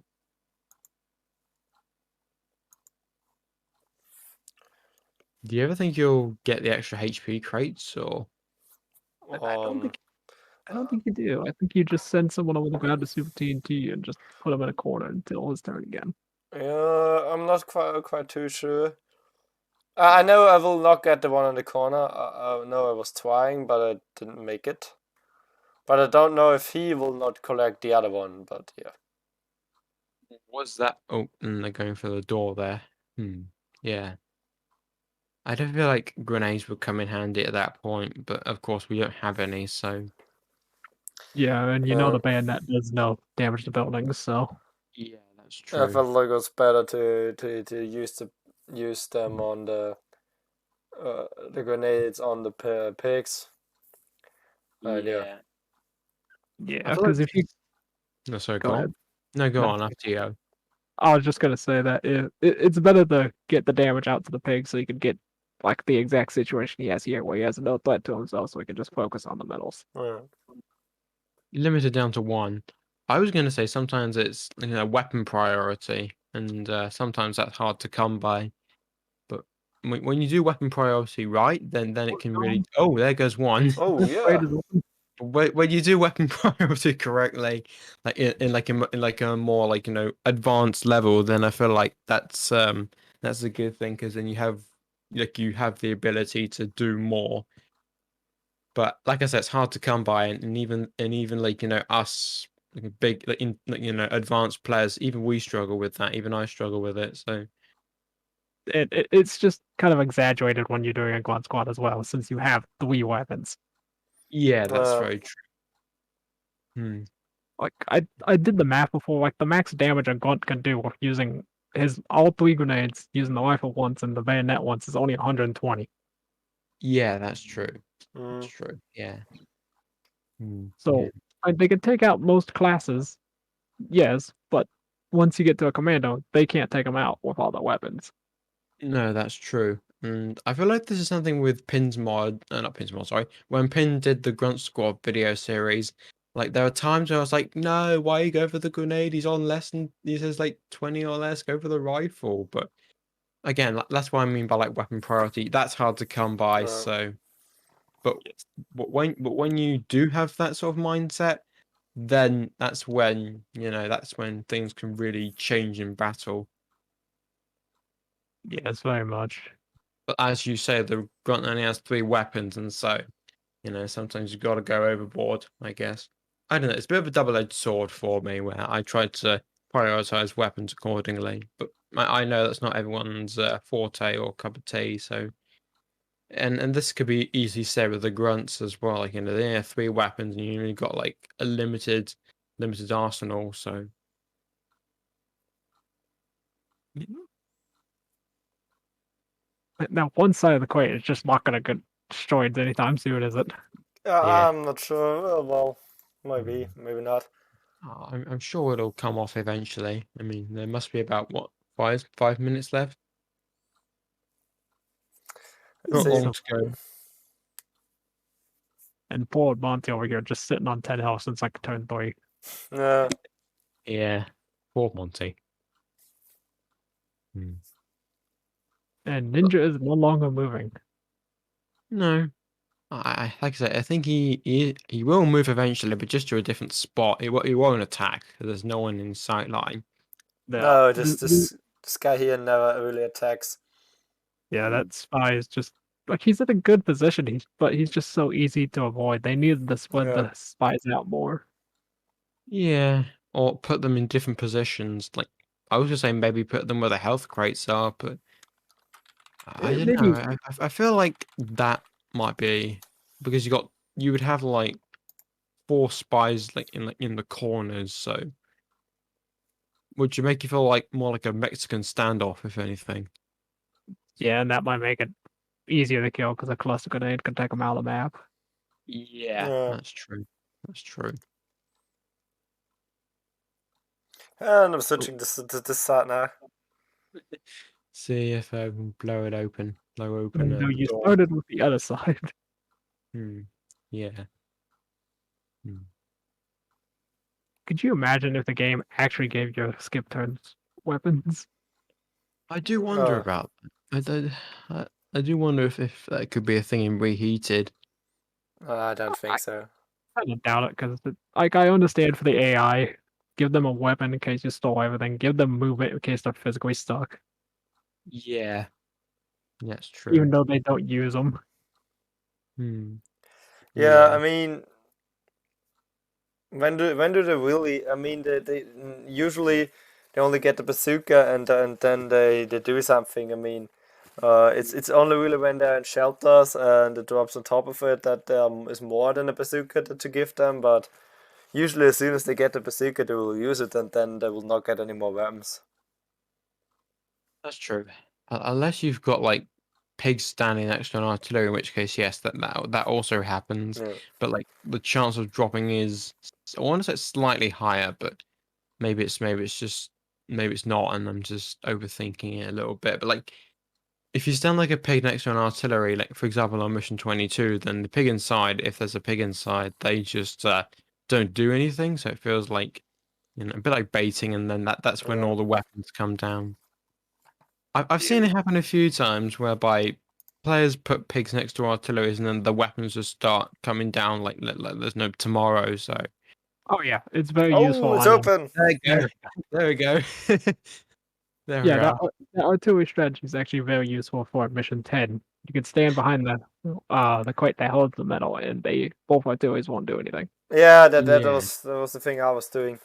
S7: Do you ever think you'll get the extra HP crates or?
S2: I don't think I don't think you do. I think you just send someone over to grab the super TNT and just put him in a corner until his turn again.
S3: Yeah, I'm not quite too sure. I know I will not get the one in the corner. I know I was trying, but I didn't make it. But I don't know if he will not collect the other one. But yeah.
S7: Was that? Oh, they're going for the door there. Yeah. I don't feel like grenades would come in handy at that point, but of course we don't have any, so
S2: Yeah, and you know
S3: Yeah.
S2: the bayonet does no damage to buildings, so
S7: yeah, that's
S3: I
S7: true.
S3: felt like it was better to use them on the grenades on the pigs. Yeah.
S2: yeah,
S7: I feel
S2: because
S7: like
S2: if you
S7: no, sorry,
S2: go
S7: go
S2: ahead,
S7: on. No, go
S2: no,
S7: on after you.
S2: I was just gonna say that it's better to get the damage out to the pig so you can get like the exact situation he has here, where he has no threat to himself, so he can just focus on the metals.
S3: Yeah.
S7: Limited down to one. I was going to say sometimes it's weapon priority, and sometimes that's hard to come by. But when you do weapon priority right, then it can really. Oh, there goes one.
S3: Oh yeah.
S7: When you do weapon priority correctly, like in like a more like advanced level, then I feel like that's a good thing because then you have the ability to do more. But like I said, it's hard to come by, and even like us like big advanced players, even we struggle with that. Even I struggle with it. So
S2: It's just kind of exaggerated when you're doing a Grunt squad as well, since you have 3 weapons.
S7: yeah, that's very true.
S2: Like I did the math before. Like the max damage a Grunt can do with using his all 3 grenades, using the rifle once and the bayonet once, is only 120.
S7: Yeah, that's true. That's
S3: Mm.
S7: true. Yeah. Yeah.
S2: So they can take out most classes, yes, but once you get to a commando, they can't take them out with all the weapons.
S7: No, that's true. And I feel like this is something with Pin's mod, not Pin's mod, sorry. When Pin did the Grunt Squad video series, like there are times where I was like, no, why you go for the grenade? He's on less than he says like 20 or less, go for the rifle. But again, that's what I mean by like weapon priority. That's hard to come by, so but when you do have that sort of mindset, then that's when things can really change in battle.
S2: Yes, very much.
S7: But as you say, the Grunt only has 3 weapons, and so sometimes you've got to go overboard. I guess I don't know. It's a bit of a double-edged sword for me, where I try to prioritize weapons accordingly, but I know that's not everyone's forte or cup of tea. So, and this could be easily said with the Grunts as well. Like they have 3 weapons, and you only got like a limited arsenal. So
S2: Now, one side of the coin is just not going to get destroyed anytime soon, is it?
S7: Yeah.
S3: I'm not sure. Well, maybe not.
S7: I'm sure it'll come off eventually. I mean, there must be about what 5 minutes left.
S3: Let's
S7: Not
S3: see.
S7: long to go.
S2: And poor old Monty over here just sitting on 10 health since like turn 3.
S3: Yeah.
S7: Yeah, poor Monty.
S2: And Ninja is no longer moving.
S7: No, I like I said, I think he will move eventually, but just to a different spot. He won't attack. 'Cause there's no one in sight line.
S3: No, this guy here never really attacks.
S2: Yeah, that spy is just like he's in a good position, but he's just so easy to avoid. They need to spread the spies out more.
S7: Yeah, or put them in different positions. Like I was just saying, maybe put them where the health crates are, but I don't
S2: Maybe
S7: know. I feel like that might be because you would have like 4 spies in the corners. So would you make you feel like more like a Mexican standoff, if anything?
S2: yeah, and that might make it easier to kill because a cluster grenade can take them out of the map.
S7: Yeah,
S3: Yeah.
S7: that's true. That's true.
S3: And I'm switching this side now.
S7: See if I can blow open
S2: No,
S7: the
S2: you
S7: door.
S2: started with the other side.
S7: Yeah.
S2: Could you imagine if the game actually gave you skip turns weapons?
S7: I do wonder about that. I do wonder if that could be a thing in Reheated.
S3: I don't think so.
S2: kind of doubt it because, like, I understand for the AI, give them a weapon in case you stole everything. Give them movement in case they're physically stuck,
S7: Yeah, that's true.
S2: even though they don't use them.
S7: Hmm.
S3: Yeah, I mean, when do they really? I mean, they usually they only get the bazooka and then they do something. I mean, it's only really when they're in shelters and it drops on top of it that is more than a bazooka to give them. But usually, as soon as they get the bazooka, they will use it, and then they will not get any more weapons.
S7: That's true. Unless you've got like pigs standing next to an artillery, in which case, yes, that also happens.
S3: Yeah.
S7: But like the chance of dropping is, I want to say it's slightly higher, but maybe it's not, and I'm just overthinking it a little bit. But like, if you stand like a pig next to an artillery, like for example on mission 22, then the pig inside, if there's a pig inside, they just don't do anything. So it feels like, a bit like baiting, and then that's when all the weapons come down. I've seen it happen a few times whereby players put pigs next to artilleries and then the weapons just start coming down like there's no tomorrow. So
S2: Oh yeah, it's very useful.
S3: Oh, it's
S2: on,
S3: open.
S7: there we go. There we go. There we
S2: Yeah,
S7: are.
S2: that artillery strategy is actually very useful for mission 10. You can stand behind the crate that holds the metal, and both artilleries won't do anything.
S3: Yeah, that
S7: Yeah.
S3: was the thing I was doing.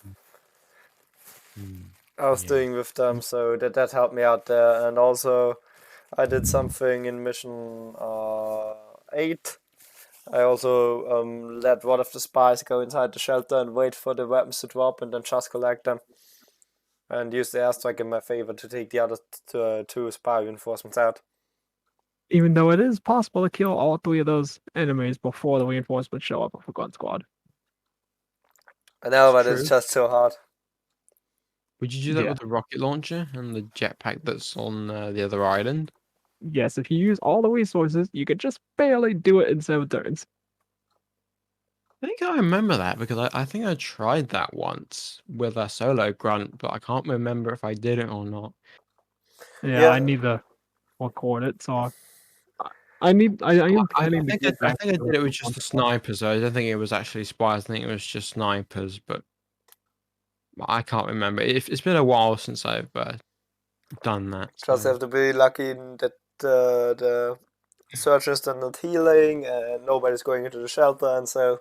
S7: Mm.
S3: I was
S7: Yeah.
S3: doing with them, so that helped me out there. And also, I did something in mission 8. I also let one of the spies go inside the shelter and wait for the weapons to drop, and then just collect them. And use the airstrike in my favor to take the other two spy reinforcements out.
S2: Even though it is possible to kill all 3 of those enemies before the reinforcements show up with a gun squad.
S3: I know, but
S7: True.
S3: it's just so hard.
S7: Would you do that
S2: Yeah.
S7: with the rocket launcher and the jetpack that's on the other island?
S2: Yes, if you use all the resources, you could just barely do it in 7 turns.
S7: I think I remember that because I think I tried that once with a solo grunt, but I can't remember if I did it or not.
S2: Yeah,
S3: Yeah.
S2: I need to record it, so I am planning to
S7: I
S2: get back
S7: think I
S2: to
S7: did it with
S2: the
S7: just the
S2: gun squad.
S7: snipers. I don't think it was actually spies. I think it was just snipers, but I can't remember. It's been a while since I've done that.
S3: Just
S7: So.
S3: have to be lucky that the searchers are not healing and nobody's going into the shelter, and so.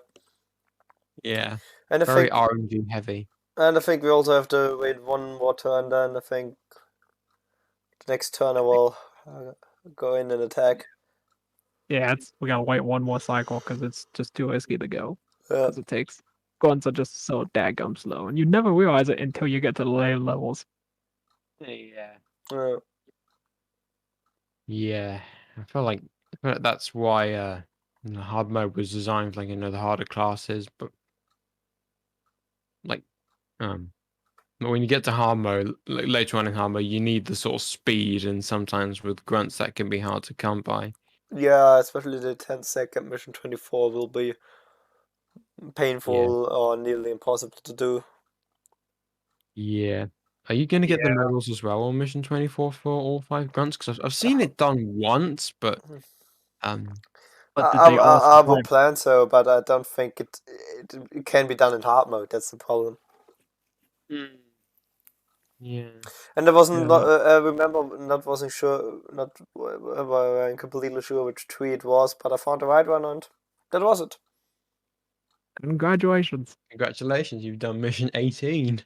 S7: Yeah,
S3: And I
S7: very
S3: think
S7: RNG heavy.
S3: we also have to wait one more turn. Then I think the next turn I will go in and attack.
S2: Yeah, we gotta wait one more cycle because it's just too risky to go.
S3: Yeah.
S2: Because guns are just so daggum slow, and you never realize it until you get to the later levels.
S7: Yeah.
S3: Yeah.
S7: Yeah, I feel like that's why the hard mode was designed for, like, the harder classes, but like but when you get to hard mode, like later on in hard mode, you need the sort of speed, and sometimes with grunts that can be hard to come by.
S3: Yeah, especially the 10-second mission 24 will be painful or nearly impossible to do.
S7: Yeah. Are you gonna get the medals as well on mission 24 for all 5 grunts? Because I've seen it done once, but
S2: But did they all
S3: I will
S2: survive?
S3: plan so, but I don't think it can be done in hard mode. That's the problem.
S7: yeah.
S3: And I wasn't.
S2: Yeah.
S3: I remember wasn't sure. Not completely sure which tree it was, but I found the right one, and that was it.
S2: Congratulations.
S7: Congratulations, you've done mission 18.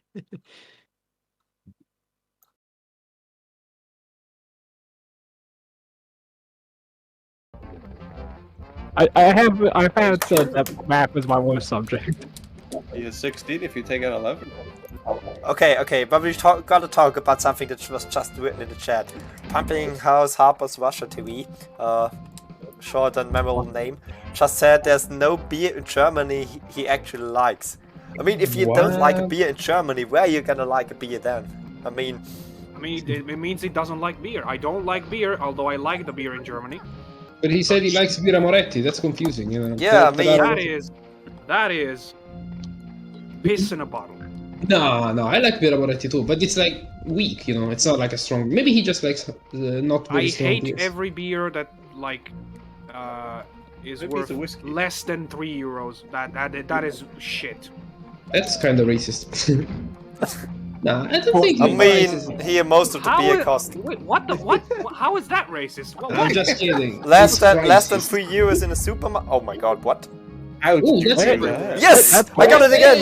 S2: I've had said that math is my worst subject.
S8: He is 16 if you take out 11.
S3: Okay, but we gotta talk about something that was just written in the chat. Pumping House Harper's Russia TV, short and memorable name, just said there's no beer in Germany he actually likes. I mean, if you don't like a beer in Germany, where are you gonna like a beer then? I mean,
S9: it means he doesn't like beer. I don't like beer, although I like the beer in Germany.
S5: But he said he likes Birra Moretti. That's confusing, you know.
S3: Yeah, I mean,
S9: that is piss in a bottle.
S5: No, I like Birra Moretti too, but it's like weak, you know. It's not like a strong. Maybe he just likes not very
S9: I
S5: strong
S9: hate
S5: beers.
S9: every beer that is
S8: Maybe it's
S9: worth
S8: a whiskey.
S9: less than €3. That is shit.
S5: That's kind of racist. Nah, I don't think
S3: I
S5: it's
S3: mean,
S5: racist.
S3: here most of the beer cost
S9: Wait, what the what? How is that racist? What?
S5: I'm just kidding.
S3: less
S5: It's
S3: than
S5: racist.
S3: €3 in a supermarket. Oh my god, what?
S8: How did
S5: Ooh,
S8: you
S5: that's
S8: do
S5: great.
S8: that?
S3: Yes, I got it again.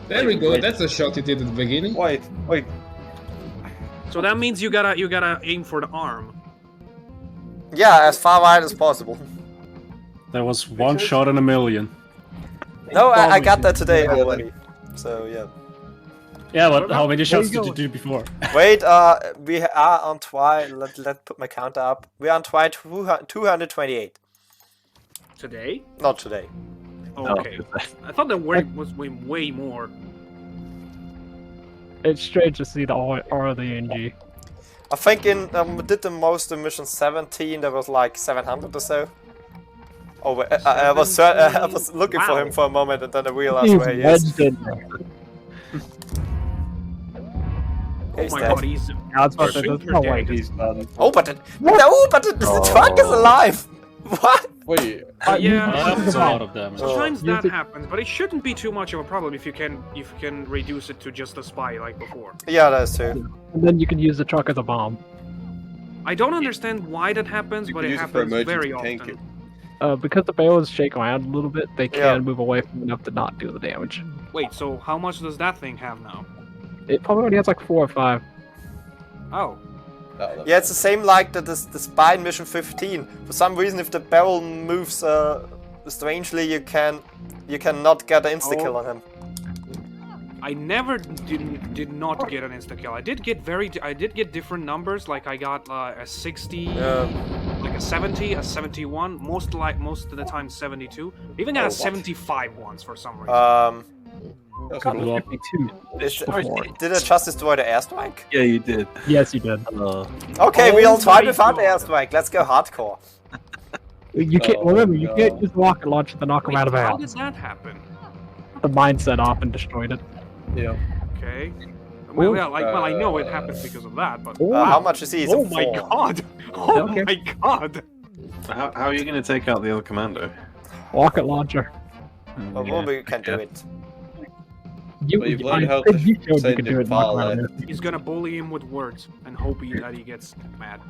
S5: There we go. That's a shot you did at the beginning.
S8: Wait.
S9: So that means you gotta aim for the arm.
S3: Yeah, as far right as possible.
S10: There was one shot in a million.
S3: No, I got that today already. So yeah.
S10: Yeah, but how many shots did you do before?
S3: Wait, we are on try. Let put my counter up. We are on try 228.
S9: Today?
S3: Not today.
S9: Okay. I thought the word was way more.
S2: It's strange to see the R of the NG.
S3: I think in we did the most in mission 17. There was like 700 or so. Oh, wait, I was looking for him for a moment, and then I realized where he is.
S9: Oh my god, he's
S2: no way.
S8: He's done.
S3: Oh, but the truck is alive. What?
S8: Wait.
S9: yeah.
S10: That's a lot of damage.
S9: Sometimes that happens, but it shouldn't be too much of a problem if you can reduce it to just a spy like before.
S3: Yeah, that's true.
S2: And then you can use the truck as a bomb.
S9: I don't understand why that happens,
S8: You
S9: but
S8: can
S9: it
S8: use it for
S9: happens very
S8: emergency tanking.
S9: often.
S2: Because the barrels shake around a little bit, they can
S3: Yeah.
S2: move away from enough to not do the damage.
S9: Wait, so how much does that thing have now?
S2: It probably only has like 4 or 5.
S9: Oh.
S3: Yeah, it's the same like the spy in mission 15. For some reason, if the barrel moves strangely, you cannot get an insta kill on him.
S9: I never did not get an insta kill. I did get different numbers. Like I got a 60, like a 70, a 71. Most of the time 72. Even got a 75 once for some reason.
S2: Got 52.
S3: Did it just destroy the airstrike?
S10: Yeah, you did.
S2: Yes, you did.
S3: Okay, we all tried
S9: my
S3: without the
S9: God.
S3: airstrike. Let's go hardcore.
S2: You can't remember. You can't use the rocket launcher to knock them out of
S9: How did
S2: bounds.
S9: that happen?
S2: The mine set off and destroyed it.
S8: Yeah.
S9: Okay. Well, I know it happens because of that, but
S3: How much is he?
S9: oh my god! Oh
S2: Okay.
S9: my god!
S10: How are you going to take out the other commander?
S2: Rocket launcher.
S3: Well, we can do it.
S8: Well, you've learned how to
S2: you showed you
S8: send
S2: could
S8: it
S2: do it.
S8: far
S2: knock 'em out
S8: left.
S2: of it.
S9: He's gonna bully him with words and hope that he gets mad.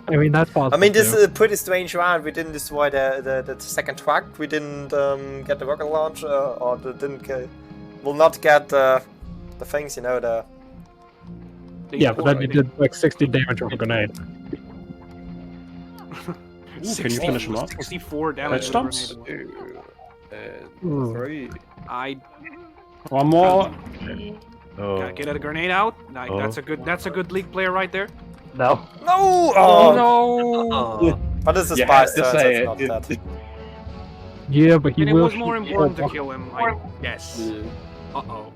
S2: I mean, that's possible.
S3: I mean, this
S2: too.
S3: is a pretty strange round. We didn't destroy the second truck. We didn't get the rocket launcher, or will not get the things. You know the.
S2: Yeah, but then you did like 60 damage with a grenade.
S10: Can you finish him off?
S9: 64 damage.
S10: Touch
S9: with a
S10: stumps?
S9: grenade.
S8: 2 and 3.
S9: I
S10: One more.
S9: gotta get a grenade out. That's a good league player right there.
S2: No.
S3: No! Oh, But this is
S8: You
S3: spy
S8: had to
S3: turn, so
S8: say
S3: it's
S8: it.
S3: not that.
S2: Yeah, but he
S9: And it
S2: will.
S9: was more
S2: shoot
S9: important to
S2: people.
S9: kill him. I guess. Uh-oh.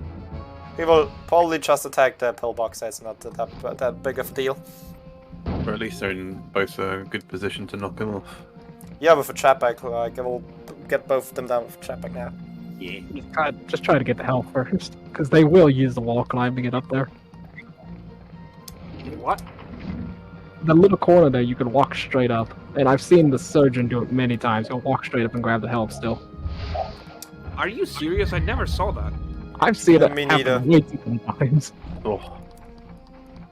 S3: He will probably just attack the pillbox. It's not that big of a deal.
S10: Or at least they're in both a good position to knock him off.
S3: Yeah, with a trapback, like I will get both of them down with a trapback now.
S2: Yeah. Just try to get the health first, because they will use the wall climb to get up there.
S9: What?
S2: The little corner there, you can walk straight up, and I've seen the surgeon do it many times. He'll walk straight up and grab the health still.
S9: Are you serious? I never saw that.
S2: I've seen it
S3: Me
S2: happen
S3: neither.
S2: way too many times.
S10: Oh.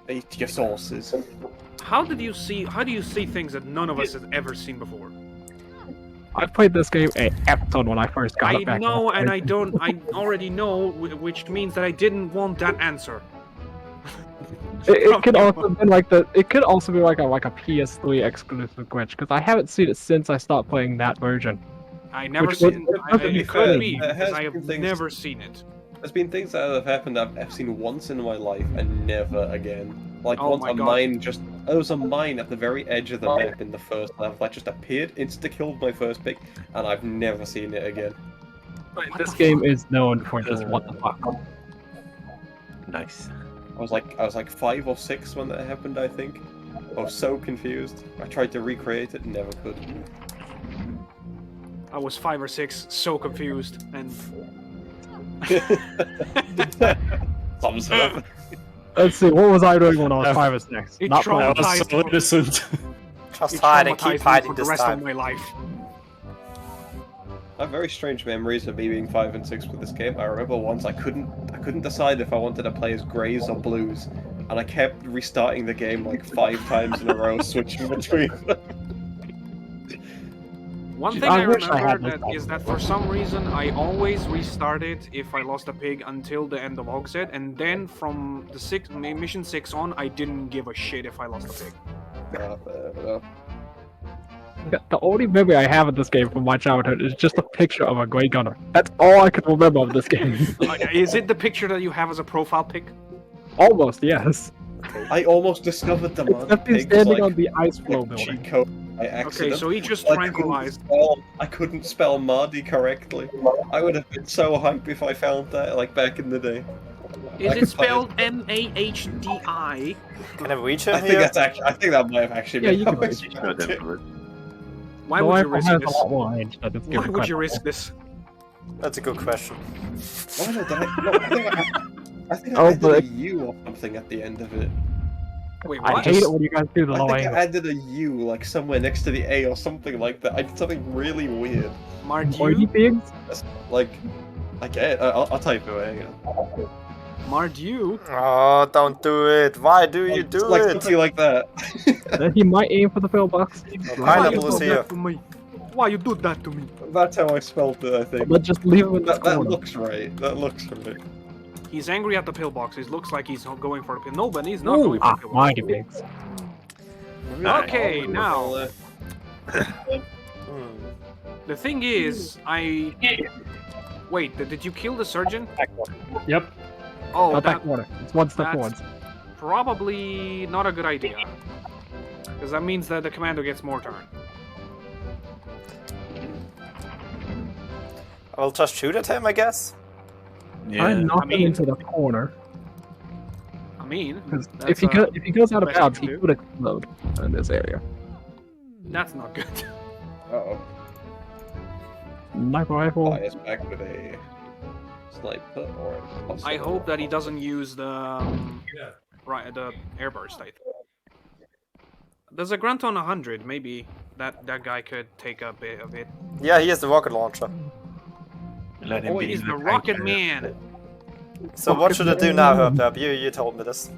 S8: Eat your sauces.
S9: How do you see things that none of us has ever seen before?
S2: I played this game a ton when I first got
S9: I
S2: it back.
S9: know,
S2: in
S9: and
S2: the
S9: I don't. I already know, which means that I didn't want that answer.
S2: It could also be like It could also be like a PS3 exclusive glitch, because I haven't seen it since I stopped playing that version.
S9: I never
S2: Which
S9: seen.
S2: was-
S9: It could be
S8: It
S9: because
S8: has
S9: I have
S8: been things-
S9: never seen it.
S8: There's been things that have happened that I've seen once in my life and never again. Like
S9: Oh
S8: once
S9: my
S8: a
S9: God.
S8: mine there was a mine at the very edge of the map in the first level that just appeared, insta-killed my first pick, and I've never seen it again.
S2: This game is known for just what the fuck.
S10: Nice.
S8: I was like 5 or 6 when that happened, I think. I was so confused. I tried to recreate it, never could.
S9: I was 5 or 6, so confused, and
S8: Thumbs up.
S2: Let's see, what was I doing when I was 5 or 6?
S9: It
S2: Not
S9: traumatized
S2: playing.
S10: I was so innocent.
S3: Just
S9: It
S3: hide and keep
S9: traumatized me
S3: hiding
S9: for the
S3: this
S9: rest
S3: time.
S9: of my life.
S8: I have very strange memories of me being 5 and 6 with this game. I remember once I couldn't decide if I wanted to play as Greys or Blues, and I kept restarting the game like 5 times in a row, switching between them.
S9: One thing
S2: I
S9: I
S2: wish I
S9: remember
S2: had
S9: that is that for some reason I always restarted if I lost a pig until the end of Hogs, and then from the mission 6 on, I didn't give a shit if I lost a pig.
S2: The only memory I have of this game from my childhood is just a picture of a Grey Gunner. That's all I can remember of this game.
S9: Is it the picture that you have as a profile pic?
S2: Almost, yes.
S8: I almost discovered the
S2: Except he's standing on the ice floe building.
S8: cheat code by accident.
S9: Okay, so he just
S8: I
S9: tranquilized.
S8: I couldn't spell Mardi correctly. I would have been so hyped if I found that, like, back in the day.
S9: Is
S8: I
S9: it
S8: could play
S9: spelled M-A-H-D-I?
S3: Can I reach him
S8: I think
S3: here?
S8: that's actually. I think that might have actually
S2: Yeah,
S8: been.
S2: you
S8: how
S2: can
S8: I
S2: reach
S8: spelled it.
S9: Why
S2: The
S9: would you
S2: rifle
S9: risk
S2: has
S9: this?
S2: a lot more range. So just give
S9: Why
S2: it
S9: would you
S2: credit.
S9: risk this?
S3: That's a good question.
S8: Why did I think I
S2: Oh,
S8: added
S2: but-
S8: a U or something at the end of it.
S9: Wait,
S2: I
S9: what?
S2: hate it when you guys do the
S8: I
S2: low
S8: think
S2: angle.
S8: I added a U like somewhere next to the A or something like that. I did something really weird.
S2: Pointy
S9: Mardieu?
S2: pigs?
S8: Like, I get it. I'll type it away.
S9: Mardieu?
S3: Oh, don't do it. Why do you do
S8: like
S3: it?
S8: something like that.
S2: Then he might aim for the pillbox.
S3: Pineapple is
S9: do
S3: here.
S9: that to me? Why you do that to me?
S8: That's how I spelled it. I think.
S2: But just leave him in this
S8: That
S2: corner.
S8: looks right. That looks right.
S9: He's angry at the pillbox. It looks like he's going for the pill. No, but he's not going for the
S2: Ah,
S9: pillbox.
S2: mighty pigs.
S9: Okay, now
S3: Hmm.
S9: the thing is, wait. Did you kill the surgeon?
S2: Yep.
S9: Oh,
S2: Not
S9: that
S2: that corner. It's one step
S9: that's-
S2: forwards.
S9: probably not a good idea. Because that means that the commander gets more turn.
S3: I'll just shoot at him, I guess.
S10: Yeah.
S2: I knocked
S9: I mean-
S2: him into the corner.
S9: I mean,
S2: Because
S9: that's,
S2: if he goes out of
S9: best
S2: bounds,
S9: you
S2: he
S9: can
S2: could explode in this area.
S9: that's not good.
S8: Uh-oh.
S2: Sniper rifle.
S8: Bias back with a sniper or a pulsar.
S9: I hope that he doesn't use the the airburst. I think. There's a grunt on 100. Maybe that guy could take a bit of it.
S3: Yeah, he has the rocket launcher.
S10: Let him
S9: Oh,
S10: be
S9: he's the
S10: tank
S9: rocket
S10: carrier.
S9: man.
S3: So what should I do now, Herb? You told me this.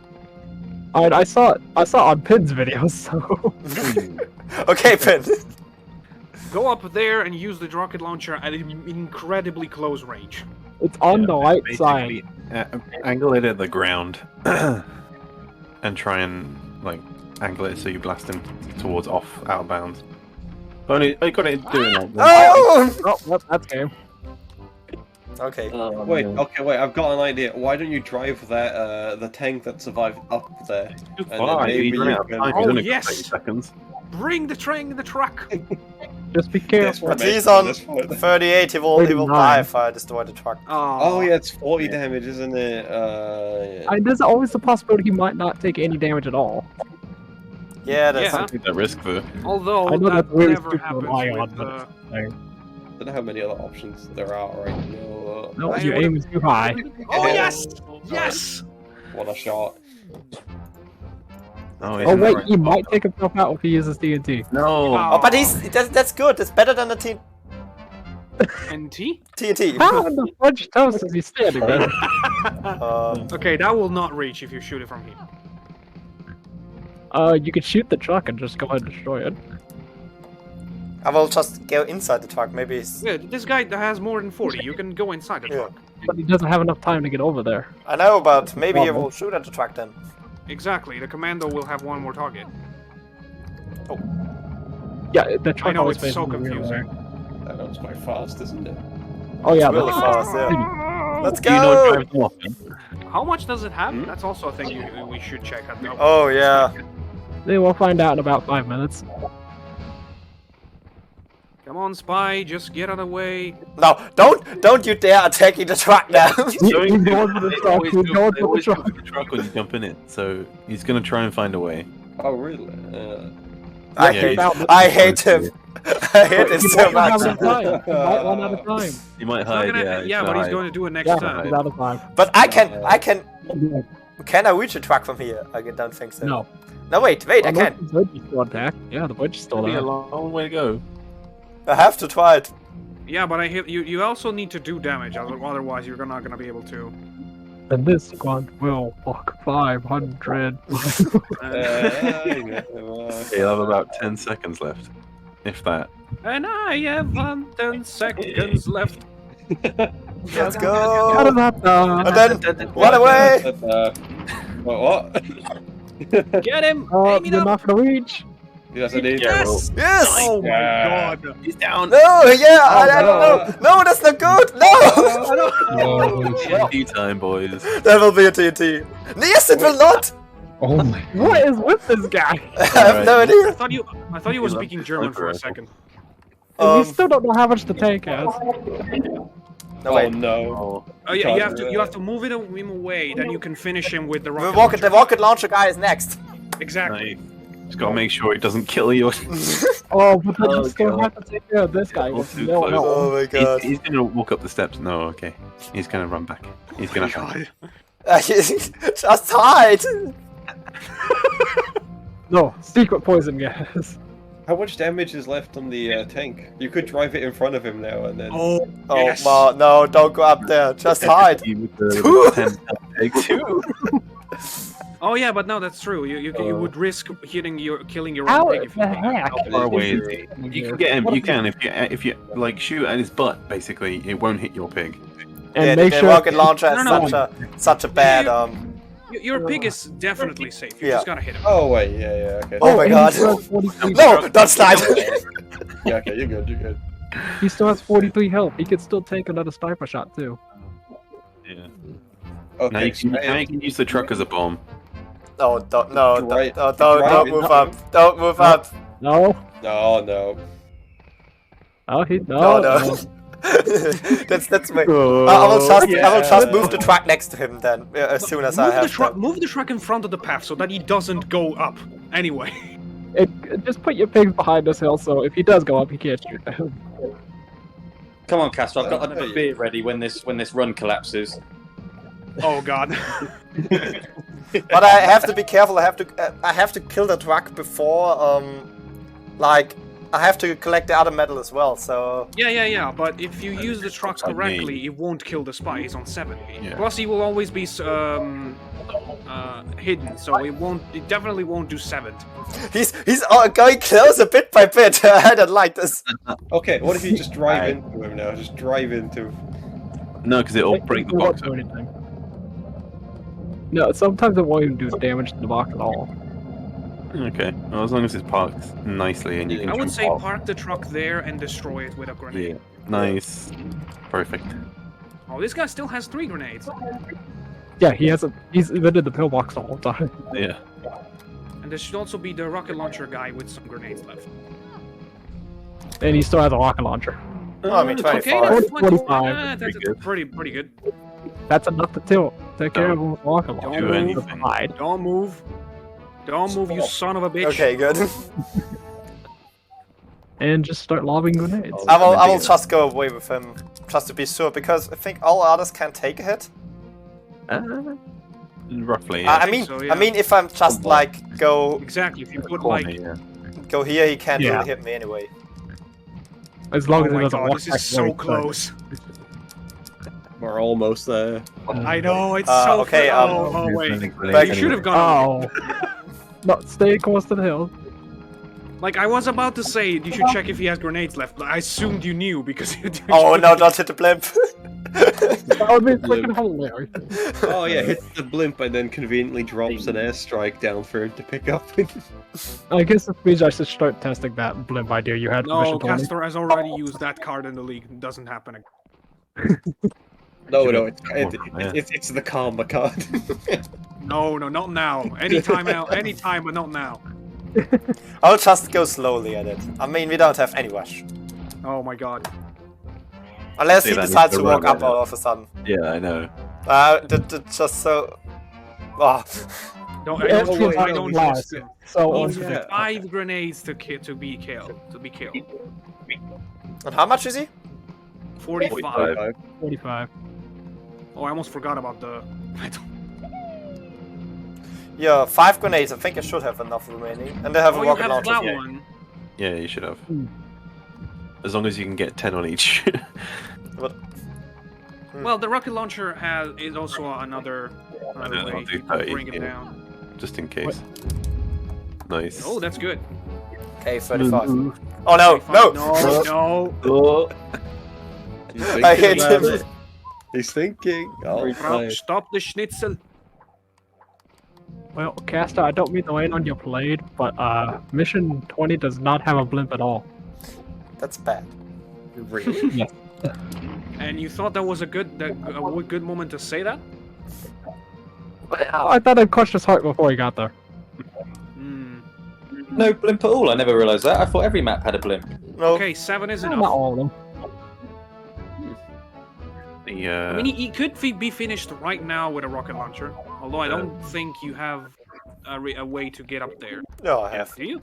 S2: I saw on Pin's video, so
S3: Okay, Pin.
S9: Go up there and use the rocket launcher at an incredibly close range.
S2: it's on the right side.
S10: Basically, angle it at the ground and try and like angle it so you blast him towards out of bounds. Only I got it doing that.
S3: Oh!
S2: Oh, yep, that's game.
S3: Okay.
S8: Wait, okay, wait. I've got an idea. Why don't you drive that the tank that survived up there?
S10: Too
S8: And
S10: far.
S8: then maybe
S10: You run
S8: you
S10: out of
S8: can-
S10: time.
S9: Oh,
S10: He's only got
S9: yes!
S10: 30 seconds.
S9: Bring the train in the truck.
S2: Just be
S8: That's
S2: careful.
S8: what
S3: But
S8: I
S3: he's
S8: meant
S3: on
S8: this point.
S3: 38. He will
S2: 39.
S3: die if I destroy the truck.
S8: Oh yeah, it's 40 damage, isn't it? Yeah.
S2: There's always the possibility he might not take any damage at all.
S3: Yeah, that's.
S9: Yeah.
S10: Take that risk for.
S9: Although
S2: I know
S9: that
S2: that's really
S9: never
S2: stupid to
S9: happens
S2: rely on,
S9: with
S2: but
S8: I don't know how many other options there are right now.
S2: No,
S9: I
S2: your
S9: would-
S2: aim is too high.
S9: Oh yes! Yes!
S8: What a shot.
S10: Oh,
S2: Oh wait, he might take himself out if he uses TNT.
S10: No.
S3: Oh, but that's good. It's better than the
S9: NT?
S3: TNT.
S2: How in the French toast is he standing there?
S9: Okay, that will not reach if you shoot it from here.
S2: You could shoot the truck and just go ahead and destroy it.
S3: I will just go inside the truck. Maybe it's...
S9: Yeah, this guy has more than 40. You can go inside the truck.
S2: But he doesn't have enough time to get over there.
S3: I know, but maybe he will shoot at the truck then.
S9: Exactly. The commando will have one more target.
S2: Yeah, the truck
S9: I know,
S2: always
S9: it's so
S2: faces the rear
S9: confusing.
S2: wire.
S8: That was quite fast, isn't it?
S2: Oh yeah,
S3: Really
S2: but
S3: fast, yeah. Let's
S10: Do you not
S3: go!
S10: drive them often?
S9: How much does it have? That's also a thing we should check at the
S3: Oh, yeah.
S2: they will find out in about 5 minutes.
S9: Come on, Spy, just get out of the way.
S3: No, don't you dare attacking the truck now!
S2: He's going for the
S10: They
S2: truck.
S10: always
S2: He's
S10: go-
S2: going
S10: they
S2: for the
S10: always go
S2: truck.
S10: for the truck when you jump in it, so he's gonna try and find a way.
S8: Oh, really?
S3: I
S10: Yeah,
S3: hate,
S10: he's-
S3: I hate him. I hate it
S2: He
S3: so
S2: might
S3: much.
S2: run out of time. He might run out of time.
S10: He might
S9: He's not
S10: hide,
S9: gonna-
S10: yeah.
S9: yeah, but he's going to do it next
S2: Yeah,
S9: turn.
S2: he's out of time.
S3: But I can. Can I reach a truck from here? I don't think so.
S2: No.
S3: No, wait, I
S2: Unless
S3: can.
S2: the bridge is still intact. Yeah, the bridge is still
S10: It'll be a
S2: there.
S10: long way to go.
S3: I have to try it.
S9: Yeah, but I hit you. You also need to do damage, otherwise you're not gonna be able to.
S2: And this one will walk 500.
S10: You'll have about 10 seconds left, if that.
S9: And I have 10 seconds left.
S3: Let's go.
S2: How did that
S3: And then run away.
S8: What?
S9: Get him!
S2: Oh,
S9: Aim it
S2: you're
S9: up!
S2: not gonna reach.
S8: Yes, I did.
S9: Yes!
S3: Yes.
S9: Oh my god!
S10: He's down.
S3: No, yeah, I don't know. No, that's not good. No.
S5: Oh, shit.
S10: TNT time, boys.
S3: That will be a TNT. Yes, it will not.
S5: Oh my.
S2: What is with this guy?
S3: I have no
S9: I
S3: idea.
S9: thought you were speaking German for a second.
S2: We still don't know how much the tank has.
S3: No, wait.
S8: Oh no.
S9: Oh yeah, you have to move him away, then you can finish him with the
S3: The
S9: rocket.
S3: rocket launcher guy is next.
S9: Exactly.
S10: Nice. Just gotta make sure it doesn't kill you.
S2: Oh, but then
S10: Oh,
S2: you still
S10: God.
S2: have to take care of this guy.
S10: All
S2: with
S10: too
S2: no
S10: close.
S2: help.
S3: Oh my god.
S10: He's gonna walk up the steps. No, okay. He's gonna run back. He's gonna.
S9: God.
S3: Just hide.
S2: No, secret poison gas.
S8: How much damage is left on the tank? You could drive it in front of him now and then.
S9: Oh,
S3: Oh
S9: yes.
S3: no, don't go up there. Just hide.
S10: With the 10 egg too.
S9: Oh yeah, but no, that's true. You would risk killing your
S2: How
S9: own pig if you
S2: the heck?
S10: How far away is he? You can get him. You can if you like shoot at his butt. Basically, it won't hit your pig.
S2: And
S3: Yeah,
S2: make
S3: the
S2: sure.
S3: rocket launcher is
S9: No.
S3: such a bad
S9: Your pig is definitely safe. You
S3: Yeah.
S9: just gotta hit him.
S8: Oh wait, yeah, okay.
S3: Oh my
S2: and
S3: god.
S2: He still has 43
S3: No, don't slide.
S8: Yeah, okay, you're good, you're good.
S2: He still has 43 health. He could still take another sniper shot too.
S10: Yeah.
S8: Okay,
S10: Now you can use the truck as a bomb.
S3: No, don't, no,
S8: Drive-
S3: don't
S8: drive
S3: move
S8: it.
S3: up. Don't move up.
S2: No.
S8: No.
S2: Oh, he
S3: No,
S2: no.
S3: that's me. I will just move the truck next to him then, as soon as I have to.
S9: Move the truck in front of the path so that he doesn't go up. Anyway.
S2: Just put your pigs behind this hill, so if he does go up, he can't shoot them.
S11: Come on, Castor. I've got another beer ready when this run collapses.
S9: Oh god.
S3: But I have to be careful. I have to kill the truck before like I have to collect the other metal as well. So
S9: Yeah. But if you use the truck
S10: like me.
S9: correctly, it won't kill the spy. He's on 70.
S10: Yeah.
S9: Plus, he will always be hidden, so it definitely won't do 70.
S3: he's going closer bit by bit. I don't like this.
S8: Okay, what if you just drive into him now? Just drive into him.
S10: No, because it'll break the
S2: It won't
S10: box.
S2: do anything. No, sometimes it won't even do damage to the box at all.
S10: Okay. Well, as long as it's parked nicely and you can.
S9: I would
S10: jump
S9: say
S10: off.
S9: park the truck there and destroy it with a grenade.
S10: Yeah. Nice. Perfect.
S9: Oh, this guy still has 3 grenades.
S2: Yeah, he's been in the pillbox the whole time.
S10: Yeah.
S9: And there should also be the rocket launcher guy with some grenades left.
S2: And he still has a rocket launcher.
S3: Oh, I mean,
S9: Okay,
S3: 25.
S9: that's
S2: 45.
S9: That's
S10: Pretty good.
S9: pretty good.
S2: That's enough to take care of him with a rocket
S9: Don't
S2: launcher.
S10: do
S9: move.
S10: anything.
S2: Hide.
S9: Don't move. Don't move, you son of a bitch.
S3: Okay, good.
S2: And just start lobbing grenades.
S3: I will just go away with him, just to be sure, because I think all others can take a hit.
S10: Roughly.
S3: I
S10: Yeah.
S3: mean, if I'm just like go
S9: Exactly, if you put
S10: Corner,
S9: like...
S10: yeah.
S3: go here, he can't
S2: Yeah.
S3: really hit me anyway.
S2: As long
S9: Oh
S2: as it
S9: my
S2: doesn't
S9: god,
S2: walk
S9: this
S2: back
S9: is so
S2: away,
S9: close.
S8: We're almost there.
S9: I know, it's so
S3: okay,
S9: close. Oh, wait. You should have gone...
S2: Oh. No, stay close to the hill.
S9: Like, I was about to say, you should check if he has grenades left, but I assumed you knew, because you
S3: Oh no, don't hit the blimp.
S2: That would be freaking hilarious.
S8: Oh yeah, hits the blimp and then conveniently drops an airstrike down for him to pick up.
S2: I guess this means I should start testing that blimp idea you had.
S9: No,
S2: permission, Tony.
S9: Castor has already used that card in the league. It doesn't happen again.
S8: No, it's the karma card.
S9: No, not now. Anytime, but not now.
S3: I'll just go slowly at it. I mean, we don't have any rush.
S9: Oh my god.
S3: Unless
S10: See,
S3: he
S10: that needs
S3: decides
S10: to
S3: to walk
S10: run
S3: up
S10: right
S3: all
S10: now.
S3: of a sudden.
S10: Yeah, I know.
S3: Just so... Oh.
S9: Don't,
S2: Yeah,
S9: I don't,
S2: it's
S9: I don't
S2: lies.
S9: trust it.
S2: So
S8: Oh,
S2: unpredictable.
S8: yeah.
S9: 5 grenades to be killed.
S3: And how much is he?
S9: 45.
S2: 45.
S9: Oh, I almost forgot about the metal.
S3: Yeah, 5 grenades. I think I should have enough remaining. And I have a
S9: Oh, you
S3: rocket
S9: have
S3: launcher.
S9: that
S3: Yeah.
S9: one.
S10: Yeah, you should have. As long as you can get 10 on each.
S3: But,
S9: Well, the rocket launcher is also another
S10: I'll
S9: way
S10: do
S9: you can
S10: 30,
S9: bring it
S10: yeah.
S9: down.
S10: Just in case. Nice.
S9: Oh, that's good.
S3: okay, 35. Oh no,
S9: 35.
S3: no!
S9: No, no.
S8: Oh.
S3: I hit him.
S8: He's thinking. Oh,
S9: Grunt, stop the schnitzel.
S2: Well, Caster, I don't mean to rain on your parade, but Mission 20 does not have a blimp at all.
S3: That's bad.
S8: really?
S2: Yes.
S9: And you thought that was a good moment to say that?
S2: I thought I'd crushed his heart before he got there.
S9: Hmm.
S11: No blimp at all. I never realised that. I thought every map had a blimp.
S3: No.
S9: Okay, 7 is
S2: Not
S9: enough.
S2: all of them.
S9: I mean, he could be finished right now with a rocket launcher. Although I don't think you have a way to get up there.
S3: No, I have.
S9: Do you?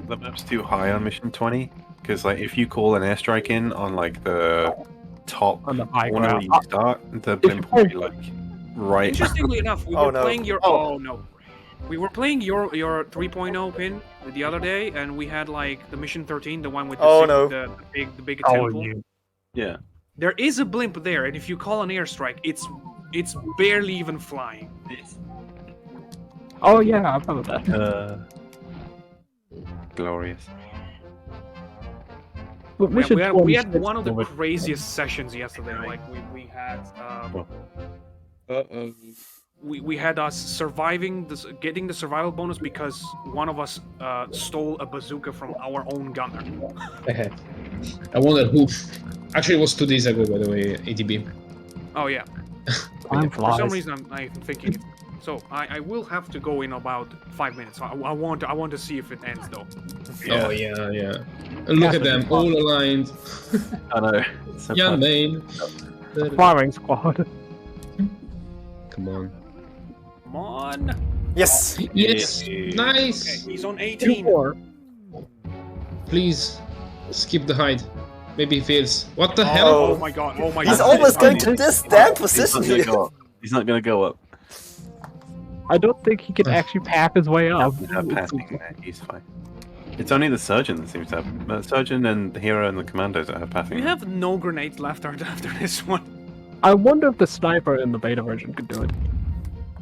S10: The map's too high on mission 20. Because like, if you call an airstrike in on like the top
S2: On the high
S10: corner where
S2: ground.
S10: you start, the blimp will be like right.
S9: Interestingly enough, we
S3: Oh,
S9: were
S3: no.
S9: playing your. Oh no. We were playing your 3.0 pin the other day, and we had like the mission 13, the one with the,
S3: Oh,
S9: six-
S3: no.
S9: the big
S2: Oh,
S9: temple.
S2: you.
S10: Yeah.
S9: There is a blimp there, and if you call an airstrike, it's barely even flying.
S2: Oh yeah, I've heard of that.
S10: Glorious.
S2: But
S9: We
S2: Mission
S9: had
S2: 26
S9: one of the
S2: was-
S9: craziest sessions yesterday. Like we had
S8: Uh-oh.
S9: we had us surviving this, getting the survival bonus because one of us stole a bazooka from our own gunner.
S5: I wonder who. Actually, it was 2 days ago, by the way, ADB.
S9: Oh yeah.
S2: Time
S9: For some
S2: flies.
S9: reason, I'm thinking it. So I will have to go in about 5 minutes. I want to see if it ends though.
S5: Oh, yeah. And look at them, all aligned.
S10: I know. So
S5: Young
S10: fun.
S5: Main.
S2: Firing squad.
S5: Come on.
S9: Come on.
S3: Yes.
S5: Yes,
S9: Okay,
S5: nice.
S9: he's on 18.
S2: 2-4.
S5: Please skip the hide. Maybe he fails. What the
S9: Oh,
S5: hell?
S9: my god! Oh my
S3: He's
S9: god!
S3: almost going to this damn
S10: He's
S3: position
S10: not gonna
S3: here.
S10: go up. He's not gonna go up.
S2: I don't think he can actually pack his way up.
S10: Passing, he's fine. It's only the surgeon that seems to have. The surgeon and the hero and the commandos that have passing.
S9: We have no grenades left after this one.
S2: I wonder if the sniper in the beta version could do it.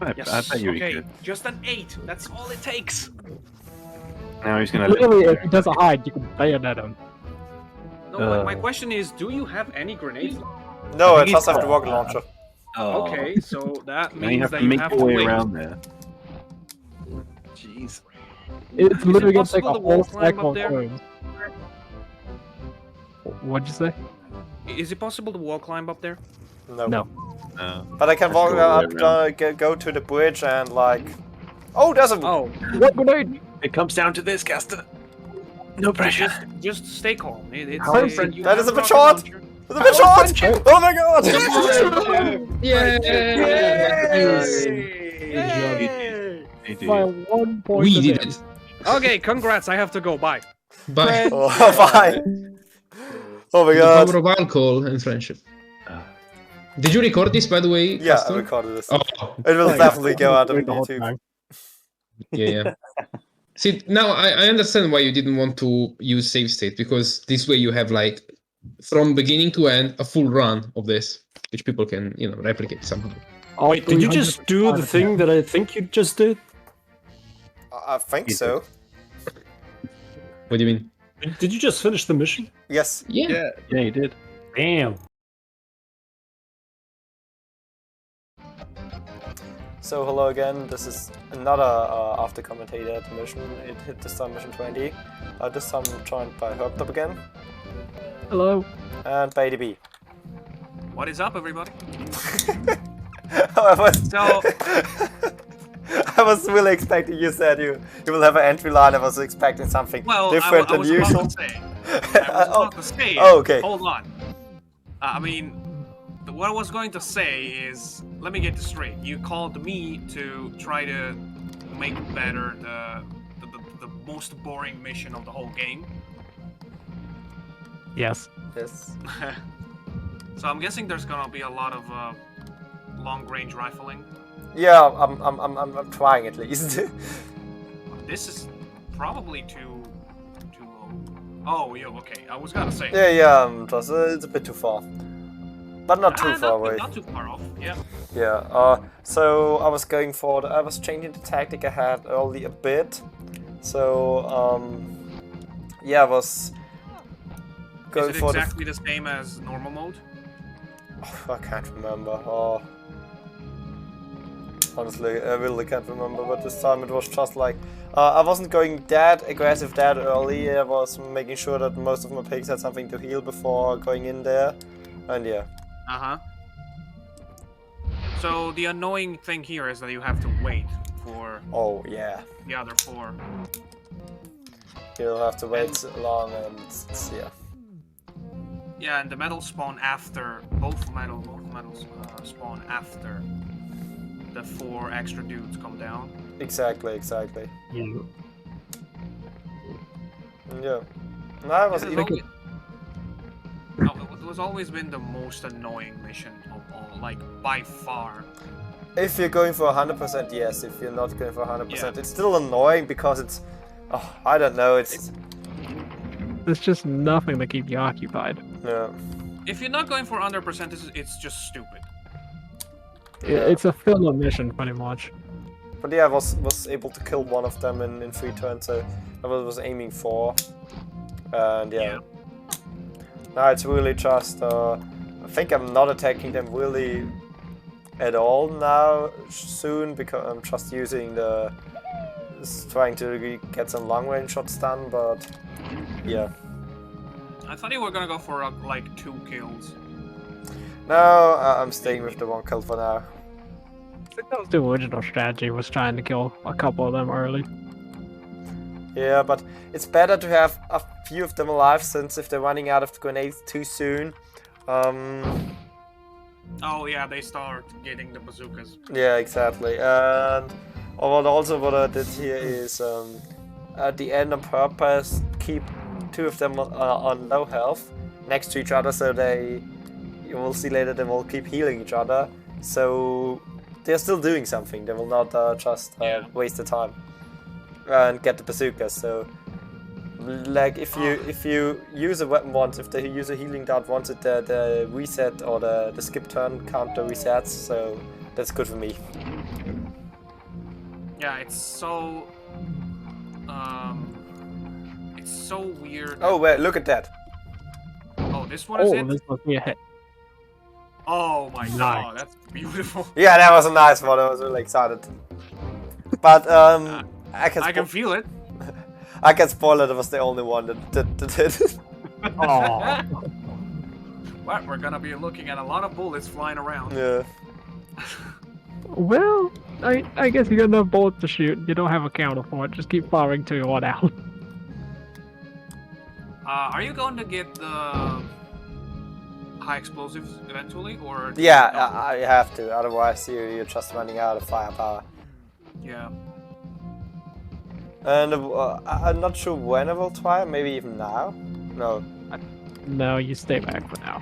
S10: I bet you he
S9: Okay,
S10: could.
S9: just an 8. That's all it takes.
S10: Now he's gonna.
S2: Literally, if he doesn't hide, you can bayonet him.
S9: No, my question is, do you have any grenades?
S3: No,
S10: I
S3: I
S10: think
S3: just
S10: he's-
S3: have the rocket launcher.
S9: Okay, so that
S10: Now you
S9: means
S10: have
S9: that
S10: to
S9: you
S10: make
S9: have
S10: your
S9: to
S10: way
S9: wait.
S10: around there. Jeez.
S2: It's
S9: Is
S2: literally
S9: it
S2: gonna take
S9: possible
S2: a
S9: to wall
S2: whole
S9: climb
S2: cycle
S9: up
S2: of
S9: there?
S2: turns. What'd you say?
S9: Is it possible to wall climb up there?
S3: No.
S2: No.
S10: No.
S3: But I can
S10: Let's
S3: walk
S10: go all
S3: up,
S10: the way
S3: go to the bridge and like. Oh, there's a.
S9: Oh,
S2: What grenade?
S10: It comes down to this, Caster. No pressure.
S9: just stay calm. It's
S2: How
S9: a,
S2: is it-
S9: you
S3: That
S9: have
S3: is a
S9: rocket
S3: Pachot!
S9: launcher.
S3: The bitch! Oh my god!
S5: Yeah.
S9: Yay!
S10: They do.
S2: By 1 point.
S5: We
S2: of
S5: did
S2: damage.
S5: it.
S9: Okay, congrats. I have to go. Bye.
S5: Bye.
S3: Oh, bye. Oh my
S5: The
S3: god.
S5: power of alcohol and friendship. Did you record this, by the way?
S3: Yeah, I
S5: Castor?
S3: recorded this.
S5: Oh,
S3: It will definitely go out on
S2: Wait the whole
S3: YouTube.
S2: time.
S5: yeah. See, now I understand why you didn't want to use save state, because this way you have like from beginning to end a full run of this, which people can, replicate somehow.
S2: All
S12: Wait, did you
S2: 300
S12: just do the thing that I think you just did?
S3: I think so.
S5: What do you mean?
S12: Did you just finish the mission?
S3: Yes.
S5: Yeah.
S10: Yeah, you did.
S12: Damn.
S3: So hello again, this is another after commentator mission. It hit this time mission 20. This time joined by Herb again.
S2: Hello.
S3: And by DB.
S9: What is up, everybody?
S3: I was
S9: So,
S3: I was really expecting you said you will have an entry line. I was expecting something
S9: well,
S3: different
S9: I
S3: than
S9: was
S3: usual.
S9: about to say. I was about to say.
S3: Oh, okay.
S9: Hold on. I mean, what I was going to say is, let me get this straight. You called me to try to make better the most boring mission of the whole game.
S2: Yes.
S3: Yes.
S9: So I'm guessing there's gonna be a lot of long-range rifling.
S3: Yeah, I'm trying at least.
S9: This is probably too low. Oh, yeah, okay. I was gonna say.
S3: Yeah, it's a bit too far, but not too far away.
S9: Not too far off. Yeah.
S3: Yeah. So I was going for I was changing the tactic I had early a bit. So yeah, I was going
S9: is it
S3: for
S9: exactly the same as normal mode?
S3: I can't remember. Oh. Honestly, I really can't remember, but this time it was just like, I wasn't going that aggressive that early. I was making sure that most of my pigs had something to heal before going in there, and yeah.
S9: Uh-huh. So the annoying thing here is that you have to wait for
S3: Oh, yeah.
S9: the other 4.
S3: You'll have to wait so long, and yeah.
S9: Yeah, and the medals spawn after, both medals spawn after the 4 extra dudes come down.
S3: Exactly.
S12: Yeah.
S3: Yeah. No, I was even...
S9: It was always been the most annoying mission of all, like, by far.
S3: If you're going for 100%, yes. If you're not going for 100%, it's still annoying because it's... Oh, I don't know, it's...
S2: There's just nothing to keep you occupied.
S3: Yeah.
S9: If you're not going for 100%, it's just stupid.
S2: It's a filler mission, pretty much.
S3: But yeah, I was able to kill one of them in 3 turns, so I was aiming for. And yeah. Now it's really just, I think I'm not attacking them really at all now, soon, because I'm just using trying to get some long range shots done, but yeah.
S9: I thought you were gonna go for like 2 kills.
S3: No, I'm staying with the 1 kill for now.
S2: I think that was the original strategy, was trying to kill a couple of them early.
S3: Yeah, but it's better to have a few of them alive, since if they're running out of grenades too soon,
S9: Oh yeah, they start getting the bazookas.
S3: yeah, exactly. And what I did here is at the end on purpose keep 2 of them on low health next to each other, so you will see later they will keep healing each other. So they're still doing something. They will not just waste the time and get the bazookas. So like if you use a weapon once, if they use a healing dart once, the reset or the skip turn counter resets. So that's good for me.
S9: Yeah, it's so weird.
S3: Oh wait, look at that.
S9: Oh, this one is it?
S2: This must be a hit.
S9: Oh my god, that's beautiful.
S3: Yeah, that was a nice one. I was really excited. But I
S9: can feel it.
S3: I can spoil it. It was the only one that did it.
S9: Well, we're gonna be looking at a lot of bullets flying around.
S3: Yeah.
S2: Well, I guess you got enough bullets to shoot. You don't have a counter for it. Just keep firing till you run out.
S9: Are you going to get the high explosives eventually, or?
S3: Yeah, I have to. Otherwise, you're just running out of firepower.
S9: Yeah.
S3: And I'm not sure when I will try. Maybe even now. No.
S2: No, you stay back for now.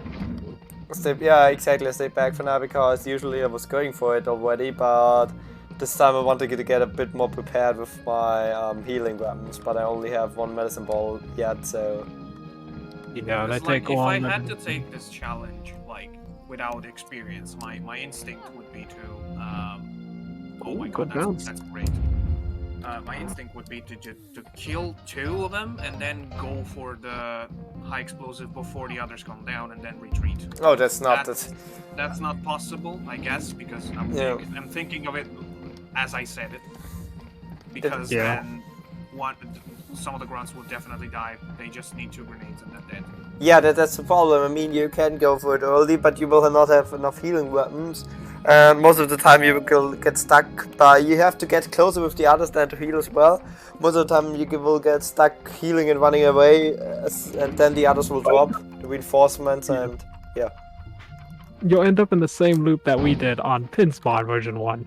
S3: Yeah, exactly. I stay back for now because usually I was going for it already, but this time I wanted to get a bit more prepared with my healing weapons. But I only have 1 medicine ball yet, so.
S2: Yeah, they
S9: like,
S2: take a while.
S9: If I had to take this challenge, like without experience, my instinct would be to. Oh my god, that's great. My instinct would be to kill 2 of them and then go for the high explosive before the others come down and then retreat.
S3: Oh, that's not
S9: That's not possible, I guess, because I'm thinking of it as I said it. Because then some of the grunts will definitely die. They just need 2 grenades and they're dead.
S3: Yeah, that's the problem. I mean, you can go for it early, but you will not have enough healing weapons. And most of the time you will get stuck, but you have to get closer with the others than to heal as well. Most of the time you will get stuck healing and running away, and then the others will drop the reinforcements, and yeah.
S2: You'll end up in the same loop that we did on Pinspawn version 1.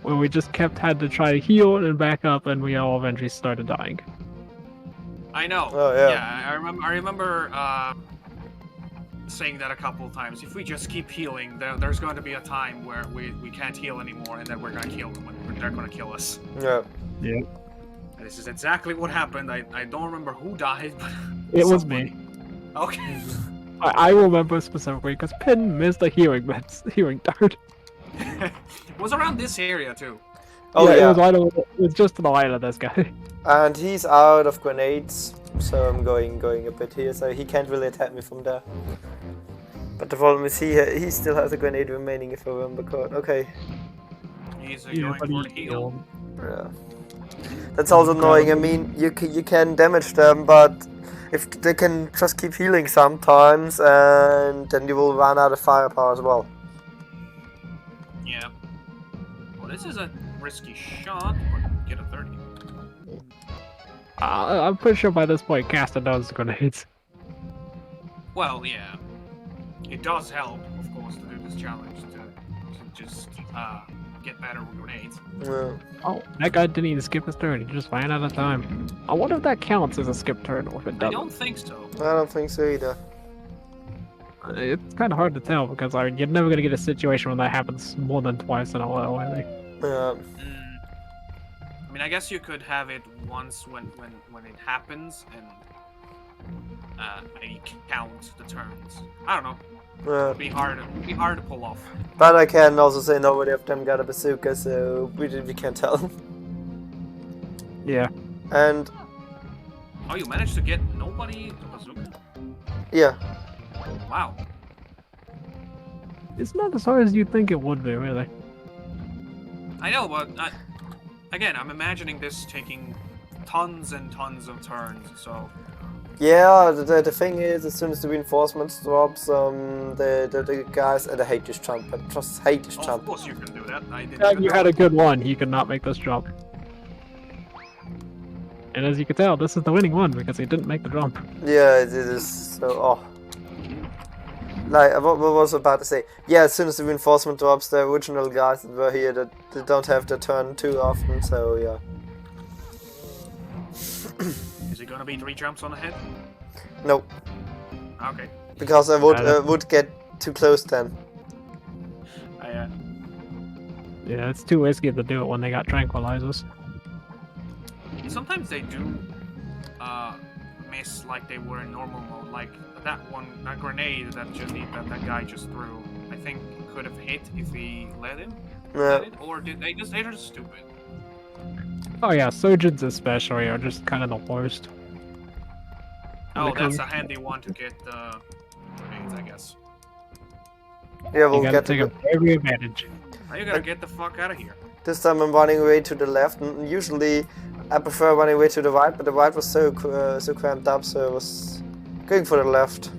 S2: Where we just had to try to heal and back up, and we all eventually started dying.
S9: I know.
S3: Oh, yeah.
S9: Yeah, I remember saying that a couple of times. If we just keep healing, there's going to be a time where we can't heal anymore, and then we're going to kill them, and they're going to kill us.
S3: Yeah.
S2: Yeah.
S9: And this is exactly what happened. I don't remember who died, but
S2: It was me.
S9: Okay.
S2: I remember specifically because Pin missed a healing dart.
S9: It was around this area too.
S3: Oh yeah.
S2: It was just to the right of this guy.
S3: And he's out of grenades, so I'm going a bit here, so he can't really attack me from there. But the problem is he still has a grenade remaining, if I remember correctly. Okay.
S9: He's going for the heal.
S3: Yeah. That's also annoying. I mean, you can damage them, but if they can just keep healing sometimes, and then you will run out of firepower as well.
S9: Yeah. Well, this is a risky shot, but get a 30.
S2: I'm pretty sure by this point Caster knows grenades.
S9: Well, yeah. It does help, of course, to do this challenge, to just get better with grenades.
S3: Yeah.
S2: Oh, that guy didn't even skip his turn, he just ran out of time. I wonder if that counts as a skip turn or if it
S9: I
S2: doesn't.
S9: don't think so.
S3: I don't think so either.
S2: It's kind of hard to tell because you're never going to get a situation when that happens more than twice in a row, I think.
S3: Yeah.
S9: I mean, I guess you could have it once when it happens and maybe count the turns. I don't know.
S3: Yeah.
S9: It'd be hard to pull off.
S3: But I can also say nobody of them got a bazooka, so we can't tell.
S2: Yeah.
S3: And
S9: Oh, you managed to get nobody a bazooka?
S3: yeah.
S9: Wow.
S2: It's not as hard as you think it would be, really.
S9: I know, but again, I'm imagining this taking tons and tons of turns, so...
S3: Yeah, the thing is, as soon as the reinforcements drops, the guys, and I hate this jump, I just hate this
S9: Oh,
S3: jump.
S9: of course you can do that. I didn't
S2: Yeah,
S9: even
S2: you
S9: know.
S2: had a good one, he could not make this jump. And as you can tell, this is the winning one because he didn't make the jump.
S3: Yeah, it is so... Oh. Like, what was I about to say? Yeah, as soon as the reinforcement drops, the original guys that were here, they don't have the turn too often, so yeah.
S9: Is it gonna be 3 jumps on the head?
S3: Nope.
S9: Okay.
S3: Because I would get too close then.
S2: Yeah, it's too risky to do it when they got tranquilizers.
S9: Sometimes they do miss like they were in normal mode. Like that grenade that guy just threw, I think could have hit if he let him.
S3: Yeah.
S9: Or they're just stupid.
S2: Oh yeah, surgeons especially are just kind of the worst.
S9: Oh,
S2: Because-
S9: that's a handy one to get the grenades, I guess.
S3: Yeah, we'll
S2: you gotta
S3: get
S2: take
S3: to
S2: every advantage.
S9: Now you gotta get the fuck out of here.
S3: This time I'm running away to the left, and usually I prefer running away to the right, but the right was so cramped up, so I was going for the left.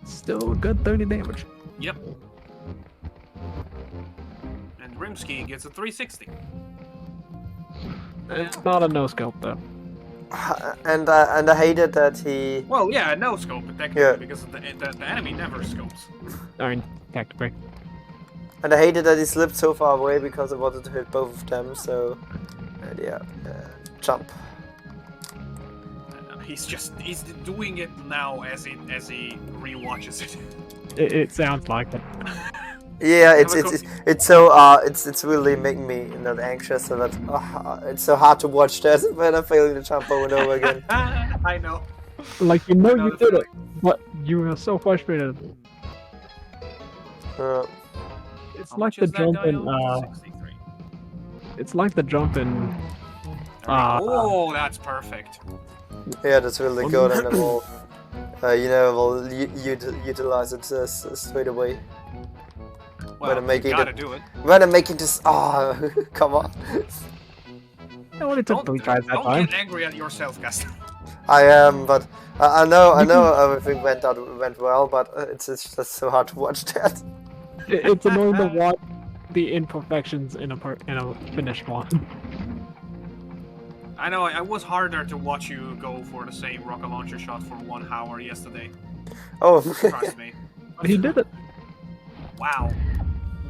S2: Still a good 30 damage.
S9: Yep. And Rimsky gets a 360.
S2: It's not a no-scope though.
S3: And I hated that he...
S9: Well, yeah, no scope technically,
S3: Yeah.
S9: because the enemy never scopes.
S2: I mean, tactically.
S3: And I hated that he slipped so far away because I wanted to hit both of them, so... yeah, jump.
S9: He's doing it now as he rewatches it.
S2: It sounds like it.
S3: Yeah, it's really making me not anxious, so that it's so hard to watch that when I'm failing to jump over and over again.
S9: I know.
S2: Like, you know you did it, but you were so frustrated. It's like the jump in, it's like the jump in,
S9: oh, that's perfect.
S3: Yeah, that's really good, and then we'll, we'll utilize it straight away.
S9: Well,
S3: When I'm making
S9: you gotta do it.
S3: When I'm making this, oh, come on.
S2: I only took 3 tries that
S9: Don't
S2: time.
S9: get angry at yourself, Gaston.
S3: I am, but I know everything went well, but it's just so hard to watch that.
S2: It's annoying to watch the imperfections in a finished one.
S9: I know, it was harder to watch you go for the same rocket launcher shot for 1 hour yesterday.
S3: Oh.
S9: Trust me.
S2: But he did it.
S9: Wow.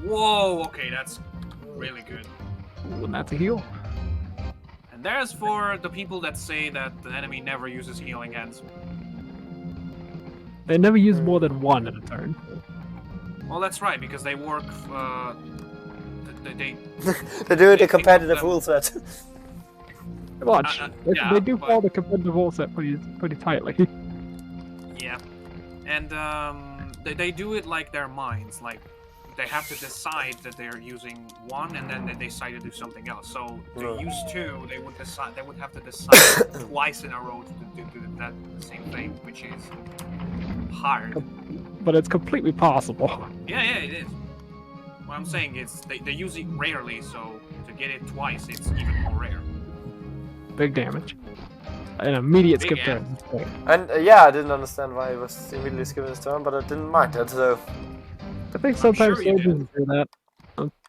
S9: Whoa, okay, that's really good.
S2: And that's a heal.
S9: And there's for the people that say that the enemy never uses healing hands.
S2: They never use more than one in a turn.
S9: Well, that's right, because they work. They
S3: They do the
S9: think
S3: competitive
S9: of them-
S3: rule set.
S2: Watch.
S9: yeah,
S2: They do
S9: but-
S2: follow the competitive rule set pretty tightly.
S9: Yeah, and they do it like their minds. Like they have to decide that they're using one, and then they decide to do something else. So to use two, they would decide. They would have to decide twice in a row to do that same thing, which is hard.
S2: But it's completely possible.
S9: Yeah, it is. What I'm saying is they use it rarely, so to get it twice, it's even more rare.
S2: Big damage. An immediate
S9: Big
S2: skip turn.
S3: And yeah, I didn't understand why he was immediately skipping his turn, but I didn't mind that. So
S2: I think sometimes
S9: sure you
S2: soldiers do that.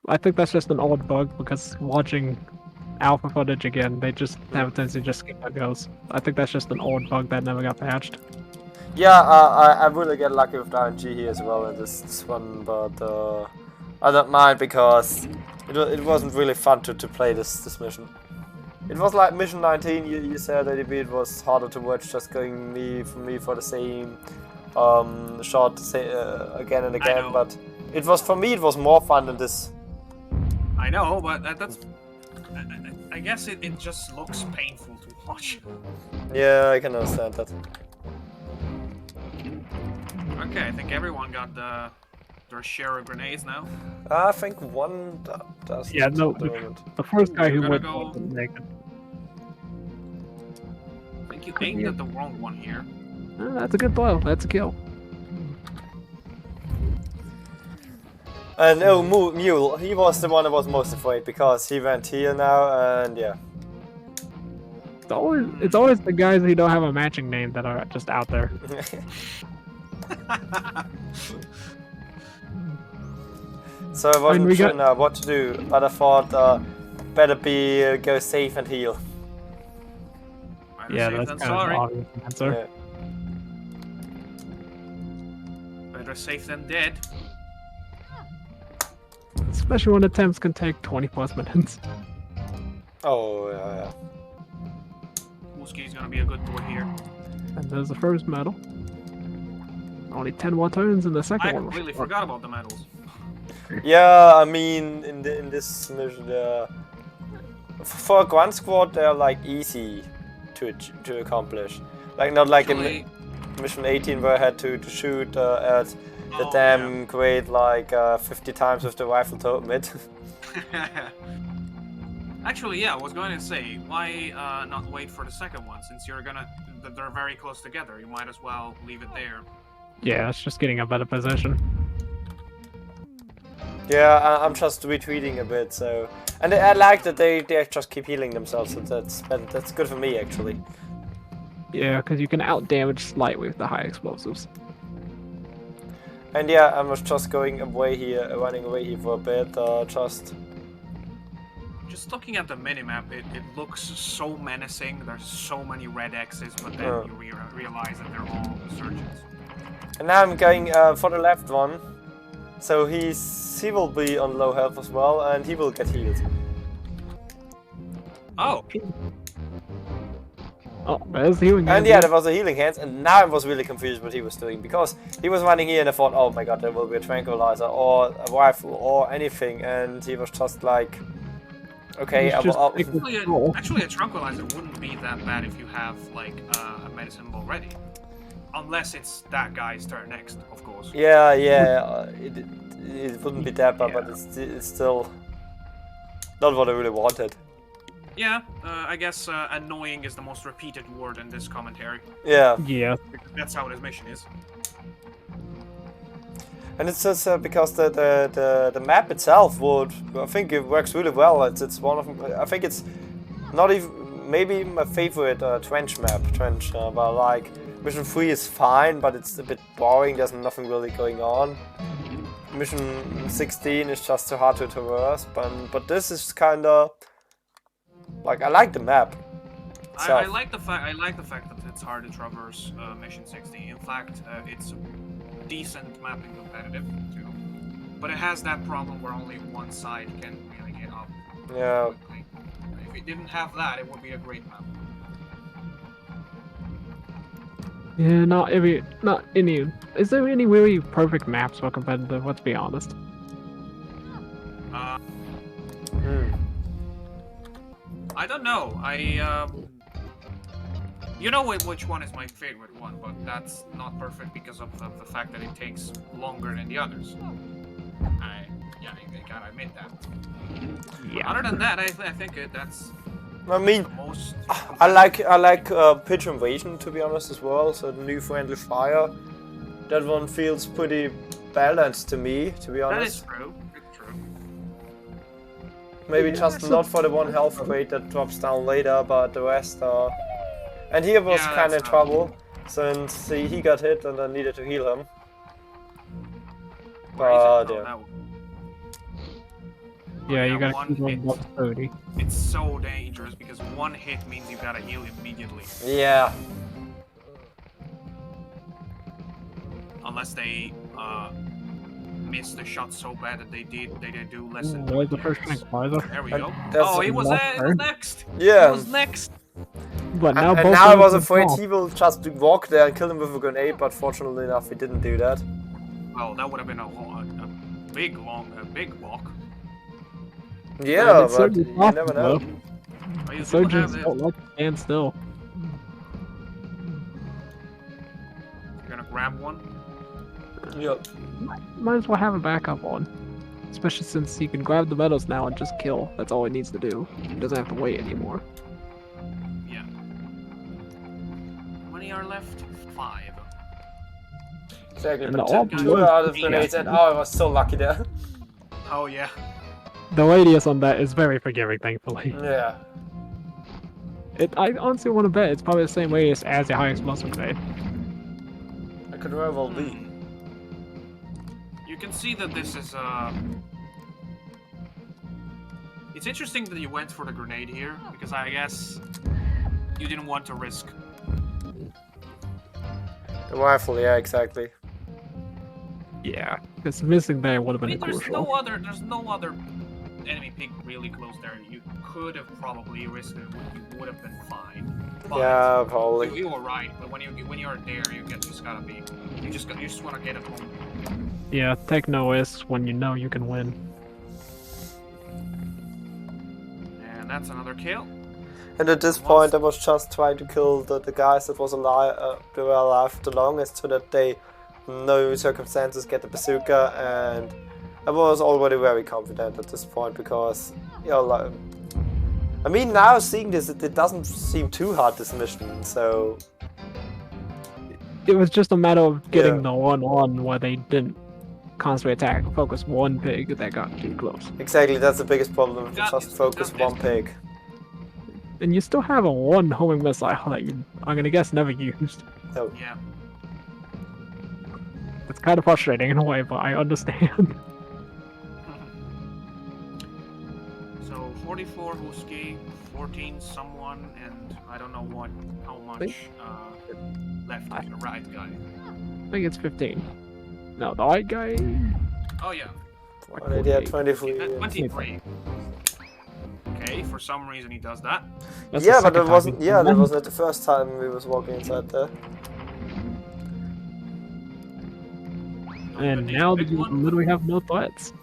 S2: I think that's just an old bug because watching alpha footage again, they just have a tendency to just skip their goes. I think that's just an old bug that never got patched.
S3: yeah, I really get lucky with the RNG here as well in this one, but I don't mind because it wasn't really fun to play this mission. It was like mission 19. You said that it was harder to watch, just going for the same shot again and again. But it was for me. It was more fun than this.
S9: I know, but that's. I guess it just looks painful to watch.
S3: Yeah, I can understand that.
S9: Okay, I think everyone got their share of grenades now.
S3: I think one does.
S2: Yeah, no,
S3: at the moment.
S2: the first guy who
S9: Gotta
S2: went
S9: go.
S2: wasn't naked.
S9: I think you aimed at the wrong one here.
S2: That's a good blow. That's a kill.
S3: And Mule, he was the one I was most afraid because he went here now, and yeah.
S2: It's always the guys who don't have a matching name that are just out there.
S3: So I wasn't
S2: we
S3: sure
S2: got-
S3: now what to do, but I thought better be go safe and heal.
S9: Better
S2: Yeah,
S9: safe
S2: that's
S9: than
S2: kind of
S9: sorry.
S2: an obvious answer.
S3: Yeah.
S9: Better safe than dead.
S2: Especially when attempts can take 20 plus minutes.
S3: Oh yeah.
S9: Wooski's gonna be a good boy here.
S2: And there's the first medal. Only 10 more turns in the second
S9: I
S2: one.
S9: completely forgot about the medals.
S3: Yeah, I mean in this mission, for a Grunt squad they're like easy to accomplish. Like not like
S9: Actually-
S3: in mission 18 where I had to shoot at the
S9: Oh,
S3: damn grade like 50 times with the rifle total mid.
S9: Actually, yeah, I was going to say, why not wait for the second one? Since they're very close together, you might as well leave it there.
S2: Yeah, it's just getting a better position.
S3: Yeah, I'm just retweeting a bit, so... And I like that they just keep healing themselves, so that's good for me, actually.
S2: Yeah, because you can out-damage slightly with the high explosives.
S3: And yeah, I was just running away here for a bit,
S9: Just looking at the minimap, it looks so menacing. There's so many red X's, but then you realize that they're all surgeons.
S3: And now I'm going for the left one, so he will be on low health as well, and he will get healed.
S9: Oh!
S2: Oh, there's the healing
S3: And
S2: hand.
S3: yeah, there was a healing hands, and now I was really confused what he was doing, because he was running here and I thought, oh my god, there will be a tranquilizer, or a rifle, or anything, and he was just like... Okay,
S9: Actually, a tranquilizer wouldn't be that bad if you have, like, a medicine already. Unless it's that guy's turn next, of course.
S3: Yeah, it wouldn't be that bad, but it's still not what I really wanted.
S9: Yeah, I guess annoying is the most repeated word in this commentary.
S3: Yeah.
S2: Yeah.
S9: Because that's how his mission is.
S3: And it's just because the map itself I think it works really well. It's one of I think it's not even maybe my favorite trench map. But like mission 3 is fine, but it's a bit boring. There's nothing really going on. Mission 16 is just too hard to traverse, but this is kind of like I like the map.
S9: I like the fact that it's hard to traverse mission 16. In fact, it's decent mapping competitive too, but it has that problem where only one side can really get up.
S3: Yeah.
S9: Quickly. If it didn't have that, it would be a great map.
S2: Yeah, not any. Is there any really perfect maps for competitive? Let's be honest.
S9: I don't know. You know which one is my favorite one, but that's not perfect because of the fact that it takes longer than the others. I gotta admit that.
S2: Yeah.
S9: Other than that, I think that's.
S3: I mean,
S9: the most
S3: I like pitch invasion to be honest as well. So the new friendly fire, that one feels pretty balanced to me, to be honest.
S9: That is true. It's true.
S3: Maybe
S2: Yeah,
S3: just
S2: so-
S3: not for the one health crate that drops down later, but the rest are. And here was
S9: Yeah,
S3: kind of
S9: that's
S3: trouble since he got hit and I needed to heal him.
S9: Where is it?
S3: But
S9: Oh,
S3: yeah.
S9: that one.
S2: Yeah, you gotta
S9: one
S2: keep on
S9: hit.
S2: above 30.
S9: It's so dangerous because one hit means you gotta heal immediately.
S3: Yeah.
S9: Unless they miss the shot so bad that they do less than.
S2: Where's the
S9: 20
S2: first
S9: hits.
S2: thing, Pfizer?
S9: There we
S3: And
S9: go.
S3: that's
S9: Oh, he was
S2: last turn.
S9: next.
S3: Yeah.
S9: He was next.
S2: But now
S3: And
S2: both
S3: now I
S2: of
S3: was
S2: them
S3: afraid
S2: fall.
S3: he will just walk there and kill him with a grenade, but fortunately enough he didn't do that.
S9: Well, that would have been a big walk.
S3: Yeah,
S2: it's
S3: but
S2: certainly
S3: you never
S2: possible,
S3: know.
S2: though.
S9: But you
S2: The
S9: do have
S2: surgeons
S9: this.
S2: don't like to stand still.
S9: You're gonna grab one.
S3: Yep.
S2: Might as well have a backup on. Especially since he can grab the medals now and just kill. That's all he needs to do. He doesn't have to wait anymore.
S9: Yeah. How many are left? 5.
S3: Exactly,
S2: And
S3: but
S2: the orb
S3: two
S2: was
S3: out of
S2: big,
S3: grenades and
S2: actually.
S3: I was so lucky there.
S9: Oh yeah.
S2: The radius on that is very forgiving, thankfully.
S3: Yeah.
S2: I honestly want to bet it's probably the same radius as the high explosive grenade.
S3: It could very well be.
S9: You can see that this is It's interesting that you went for the grenade here, because I guess you didn't want to risk.
S3: The rifle, yeah, exactly.
S2: Yeah, because missing there would have
S9: I
S2: been
S9: mean, there's
S2: crucial.
S9: there's no other enemy pig really close there. You could have probably risked it. You would have been fine. But
S3: Yeah, probably.
S9: You were right, but when you're there, just gotta be. You just want to get it home.
S2: Yeah, take no risks when you know you can win.
S9: And that's another kill.
S3: And at this point I was just trying to kill the guys that was alive, they were alive the longest, so that they, in no circumstances, get the bazooka, and I was already very confident at this point because, you know, like, I mean, now seeing this, it doesn't seem too hard, this mission, so...
S2: It was just a matter of getting
S3: Yeah.
S2: the one where they didn't constantly attack, focus one pig that got too close.
S3: Exactly, that's the biggest problem,
S9: Yeah,
S3: just focus one pig.
S2: And you still have a one homing missile that you, I'm gonna guess, never used.
S3: No.
S9: Yeah.
S2: It's kind of frustrating in a way, but I understand.
S9: So 44 Husky, 14 someone, and I don't know how much left of the right guy.
S2: I think it's 15. No, the white guy.
S9: Oh yeah.
S2: Like
S3: Oh, they had
S2: 48.
S3: 23.
S9: 23. Okay, for some reason he does that.
S2: That's the
S3: Yeah, but
S2: second
S3: it
S2: time
S3: wasn't.
S2: he's
S3: Yeah, that
S2: done
S3: wasn't the first time we was walking inside there.
S2: And now you literally have no threats.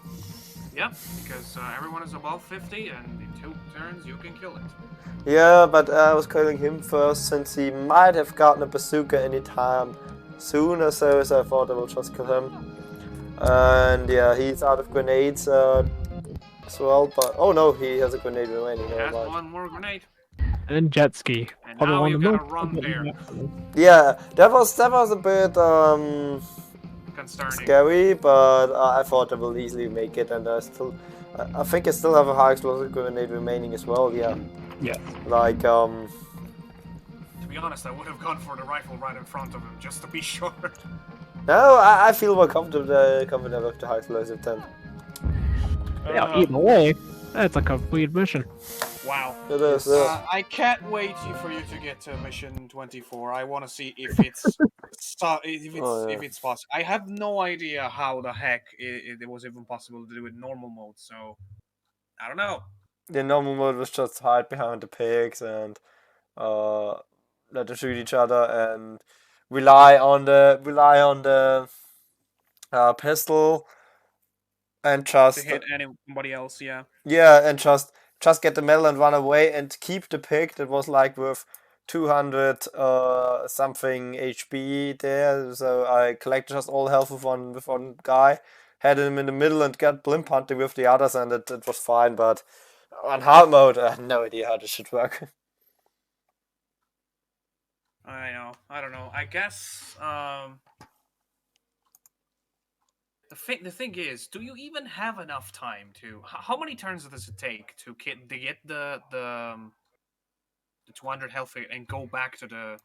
S9: Yeah, because everyone is above 50, and in 2 turns you can kill it.
S3: Yeah, but I was killing him first since he might have gotten a bazooka anytime sooner, so I thought I would just kill him. And yeah, he's out of grenades as well. But oh no, he has a grenade remaining.
S9: Has
S3: Never mind.
S9: one more grenade.
S2: And jet ski.
S9: And
S2: Probably
S9: now
S2: one
S9: you
S2: of the
S9: gotta
S2: most
S9: run
S2: popular
S9: there.
S3: Yeah, that was a bit
S9: Concerning.
S3: scary, but I thought I will easily make it, and I think I still have a high explosive grenade remaining as well. Yeah.
S2: Yes.
S3: Like
S9: To be honest, I would have gone for the rifle right in front of him, just to be sure.
S3: No, I feel more confident with the high explosive then.
S2: Yeah, either way, that's a complete mission.
S9: Wow.
S3: It is, yeah.
S9: I can't wait for you to get to mission 24. I want to see if it's if it's possible. I have no idea how the heck it was even possible to do it in normal mode. So I don't know.
S3: The normal mode was just hide behind the pigs and let them shoot each other, and rely on the pistol and
S9: To
S3: just
S9: hit anybody else, yeah.
S3: and just get the medal and run away and keep the pick that was like with 200 something HP there. So I collected just all health with one guy, had him in the middle and got blimp hunting with the others, and it was fine. But on hard mode, I had no idea how this should work.
S9: I know. I don't know. I guess the thing is, do you even have enough time to? How many turns does it take to get the 200 health and go back to the